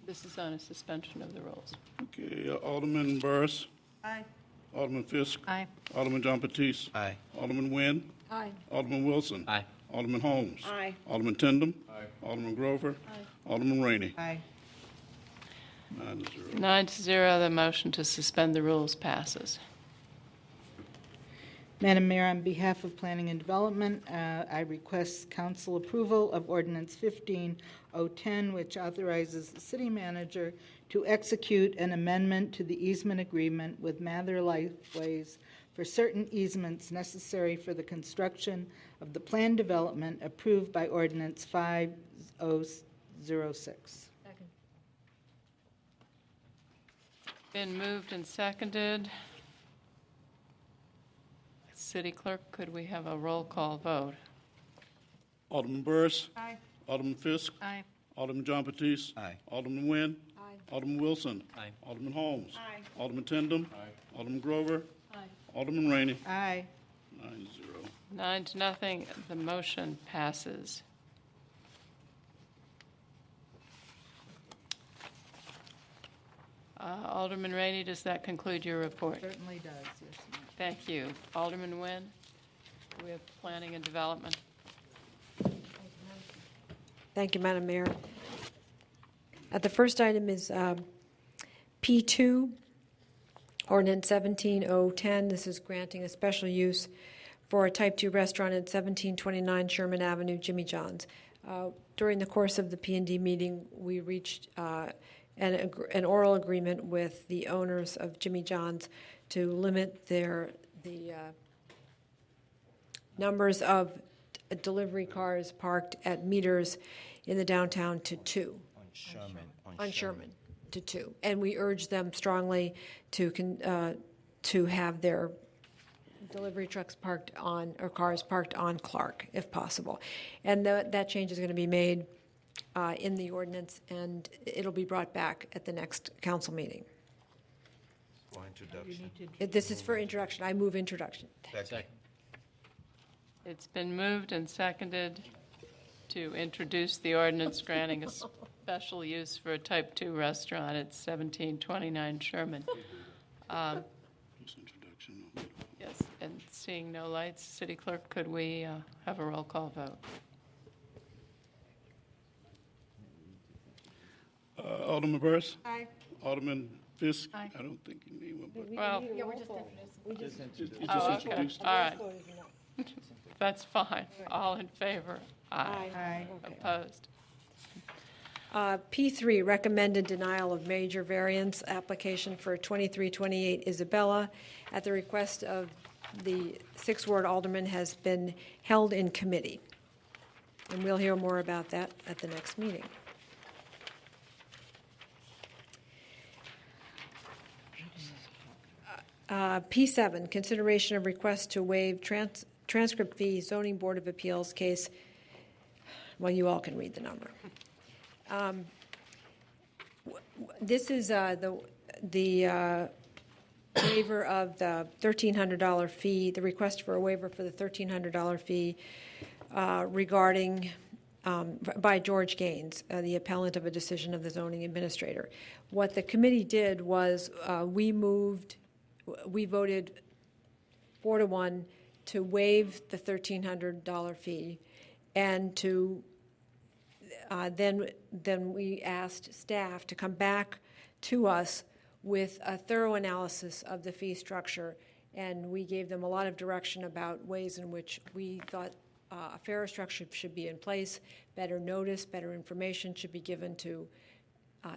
This is on a suspension of the rules. Okay, Alderman Burris. Aye. Alderman Fisk. Aye. Alderman John Batiste. Aye. Alderman Nguyen. Aye. Alderman Wilson. Aye. Alderman Holmes. Aye. Alderman Tindem. Aye. Alderman Grover. Aye. Alderman Rainey. Aye. 9-0. 9-0, the motion to suspend the rules passes. Madam Mayor, on behalf of Planning and Development, I request council approval of ordinance 15010, which authorizes the city manager to execute an amendment to the easement agreement with Mather Lifeways for certain easements necessary for the construction of the planned development approved by ordinance 5006. Been moved and seconded. City Clerk, could we have a roll call vote? Alderman Burris. Aye. Alderman Fisk. Aye. Alderman John Batiste. Aye. Alderman Nguyen. Aye. Alderman Wilson. Aye. Alderman Holmes. Aye. Alderman Tindem. Alderman Grover. Aye. Alderman Rainey. Aye. 9-0. 9-0, the motion passes. Alderman Rainey, does that conclude your report? Certainly does, yes. ma'am. Thank you. Alderman Nguyen, we have Planning and Development. Thank you, Madam Mayor. The first item is P2, Ordinance 17010. This is granting a special use for a Type 2 restaurant at 1729 Sherman Avenue, Jimmy John's. During the course of the P&D meeting, we reached an oral agreement with the owners of Jimmy John's to limit the numbers of delivery cars parked at meters in the downtown to 2. On Sherman to 2. And we urge them strongly to have their delivery trucks parked on, or cars parked on Clark, if possible. And that change is going to be made in the ordinance, and it'll be brought back at the next council meeting. For introduction. This is for introduction. I move introduction. Second. It's been moved and seconded to introduce the ordinance granting a special use for a Type 2 restaurant at 1729 Sherman. Yes, and seeing no lights, City Clerk, could we have a roll call vote? Alderman Burris. Aye. Alderman Fisk. Aye. I don't think you need one, but Well, Yeah, we're just introducing. We just oh, okay, introduced. all right. That's fine. All in favor? Aye. Aye. Opposed? P3, recommended denial of major variance application for 2328 Isabella at the request of the 6th Ward Alderman has been held in committee. And we'll hear more about that at the next meeting. P7, consideration of request to waive transcript fee, Zoning Board of Appeals case. Well, you all can read the number. This is the waiver of the $1,300 fee, the request for a waiver for the $1,300 fee regarding, by George Gaines, the appellant of a decision of the zoning administrator. What the committee did was we voted 4-1 to waive the $1,300 fee, and to then we asked staff to come back to us with a thorough analysis of the fee structure, and we gave them a lot of direction about ways in which we thought a fairer structure should be in place, better notice, better information should be given to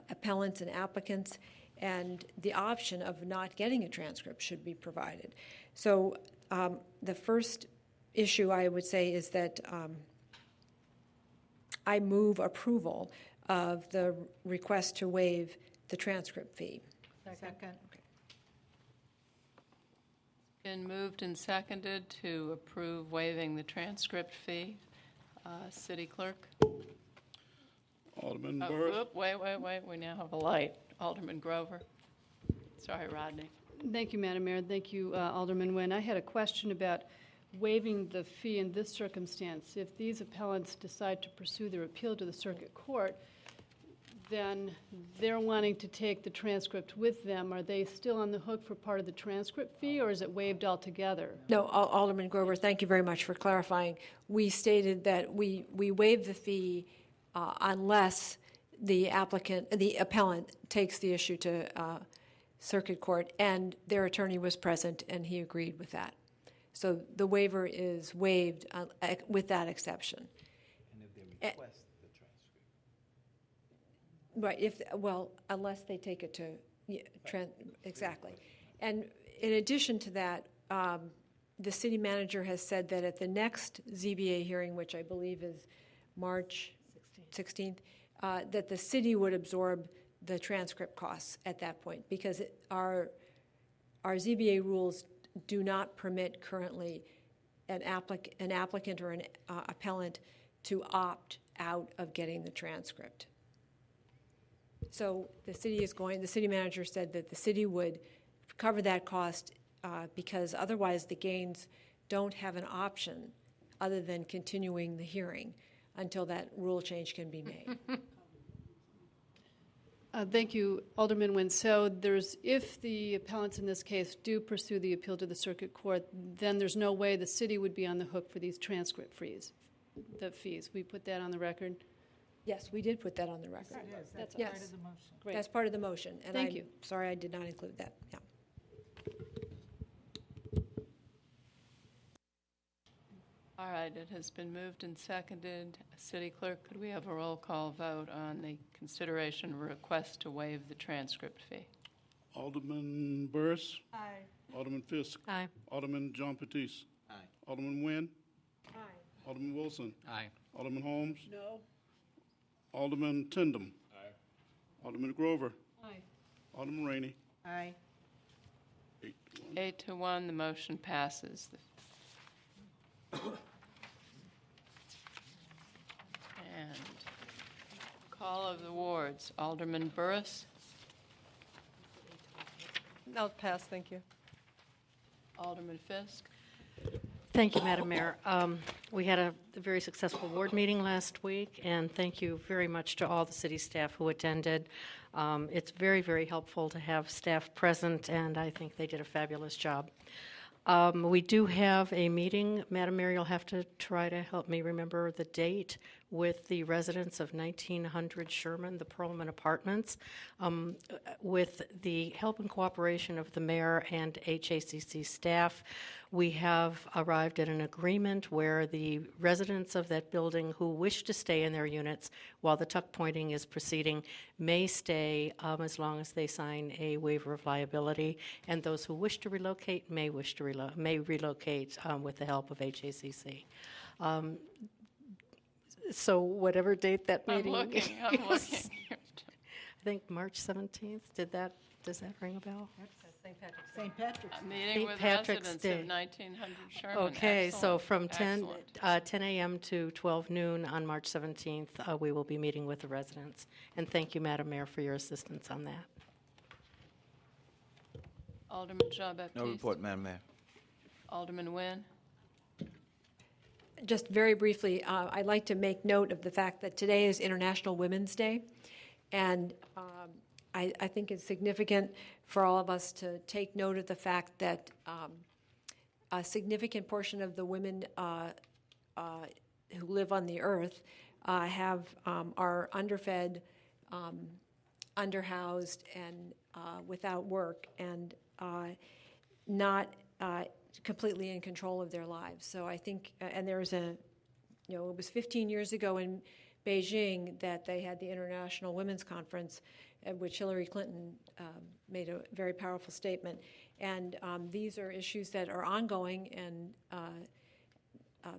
appellants and applicants, and the option of not getting a transcript should be provided. So the first issue I would say is that I move approval of the request to waive the transcript fee. Second. Been moved and seconded to approve waiving the transcript fee. City Clerk? Alderman Burris. Wait. We now have a light. Alderman Grover. Sorry, Rodney. Thank you, Madam Mayor. Thank you, Alderman Nguyen. I had a question about waiving the fee in this circumstance. If these appellants decide to pursue their appeal to the circuit court, then they're wanting to take the transcript with them. Are they still on the hook for part of the transcript fee, or is it waived altogether? No, Alderman Grover, thank you very much for clarifying. We stated that we waive the fee unless the appellant takes the issue to circuit court, and their attorney was present, and he agreed with that. So the waiver is waived with that exception. And if they request the transcript? Right, unless they take it to, exactly. And in addition to that, the city manager has said that at the next ZBA hearing, which I believe is March 16th, that the city would absorb the transcript costs at that point, because our ZBA rules do not permit currently an applicant or an appellant to opt out of getting the transcript. So the city manager said that the city would cover that cost because otherwise the Gaines don't have an option other than continuing the hearing until that rule change can be made. Thank you, Alderman Nguyen. So if the appellants in this case do pursue the appeal to the circuit court, then there's no way the city would be on the hook for these transcript fees. We put that on the record? Yes, we did put that on the record. Yes, that's Yes. part of the motion. Great. That's part of the motion. And Thank I'm you. sorry I did not include that. Yeah. All right, it has been moved and seconded. City Clerk, could we have a roll call vote on the consideration request to waive the transcript fee? Alderman Burris. Aye. Alderman Fisk. Aye. Alderman John Batiste. Aye. Alderman Nguyen. Aye. Alderman Wilson. Aye. Alderman Holmes. No. Alderman Tindem. Aye. Alderman Grover. Aye. Alderman Rainey. Aye. 8-1. 8-1, the motion passes. And call of the wards. Alderman Burris. No, pass, thank you. Alderman Fisk. Thank you, Madam Mayor. We had a very successful ward meeting last week, and thank you very much to all the city staff who attended. It's very, very helpful to have staff present, and I think they did a fabulous job. We do have a meeting. Madam Mayor, you'll have to try to help me remember the date. with the residents of 1900 Sherman, the Perlman Apartments, with the help and cooperation of the mayor and HACC staff. We have arrived at an agreement where the residents of that building who wish to stay in their units while the tuck pointing is proceeding may stay as long as they sign a waiver of liability, and those who wish to relocate may relocate with the help of HACC. So whatever date that meeting I'm is, looking. I think March 17th. Does that ring a bell? St. Patrick's A meeting St. with Patrick's residents Day. of 1900 Sherman. Okay, so Excellent. from 10 Excellent. a.m. to 12 noon on March 17th, we will be meeting with the residents. And thank you, Madam Mayor, for your assistance on that. Alderman Jean-Baptiste. No report, Madam Mayor. Alderman Nguyen. Just very briefly, I'd like to make note of the fact that today is International Women's Day, and I think it's significant for all of us to take note of the fact that a significant portion of the women who live on the earth are underfed, underhoused, and without work, and not completely in control of their lives. So I think, and there's it was 15 years ago in Beijing that they had the International Women's Conference, at which Hillary Clinton made a very powerful statement. And these are issues that are ongoing and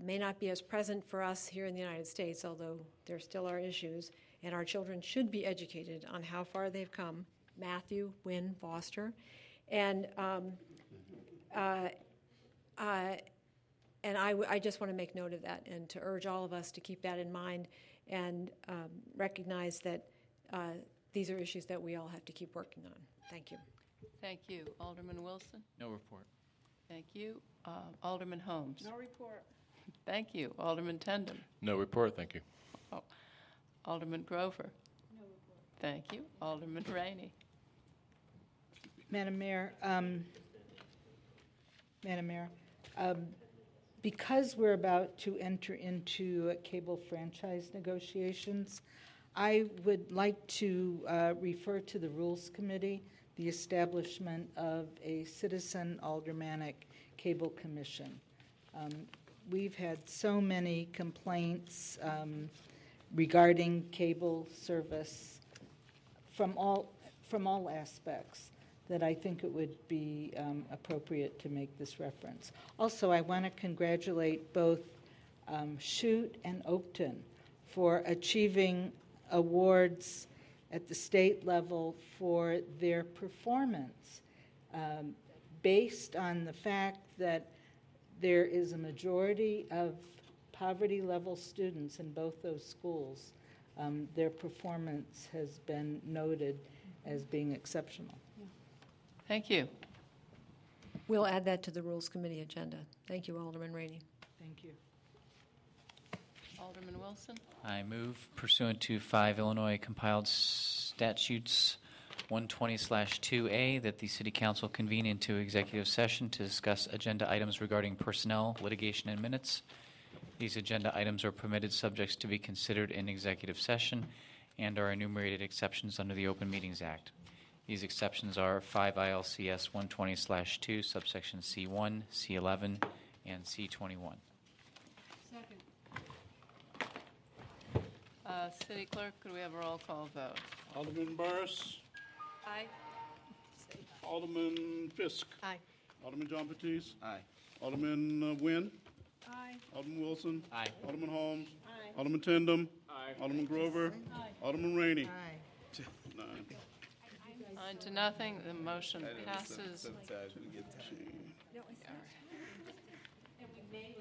may not be as present for us here in the United States, although there still are issues. And our children should be educated on how far they've come. Matthew, Wynn, Foster. And I just want to make note of that and to urge all of us to keep that in mind and recognize that these are issues that we all have to keep working on. Thank you. Thank you. Alderman Wilson. No report. Thank you. Alderman Holmes. No report. Thank you. Alderman Tendon. No report, thank you. Oh. Alderman Grover. No report. Thank you. Alderman Rainey. Madam Mayor, because we're about to enter into cable franchise negotiations, I would like to refer to the Rules Committee the establishment of a citizen aldermanic cable commission. We've had so many complaints regarding cable service from all aspects that I think it would be appropriate to make this reference. Also, I want to congratulate both Chute and Oakton for achieving awards at the state level for their performance based on the fact that there is a majority of poverty-level students in both those schools. Their performance has been noted as being exceptional. Thank you. We'll add that to the Rules Committee agenda. Thank you, Alderman Rainey. Thank you. Alderman Wilson. I move pursuant to 5 Illinois compiled statutes 120/2A that the City Council convene into executive session to discuss agenda items regarding personnel, litigation, and minutes. These agenda items are permitted subjects to be considered in executive session and are enumerated exceptions under the Open Meetings Act. These exceptions are 5 ILCS 120/2, subsection C1, C11, and C21. Second. City Clerk, could we have a roll call vote? Alderman Burris. Aye. Alderman Fisk. Aye. Alderman Jean-Baptiste. Aye. Alderman Nguyen. Aye. Alderman Wilson. Aye. Alderman Holmes. Aye. Alderman Tindem. Aye. Alderman Grover. Aye. Alderman Rainey. Aye. 9. 9-0, the motion passes. Sometimes we get tired. And we may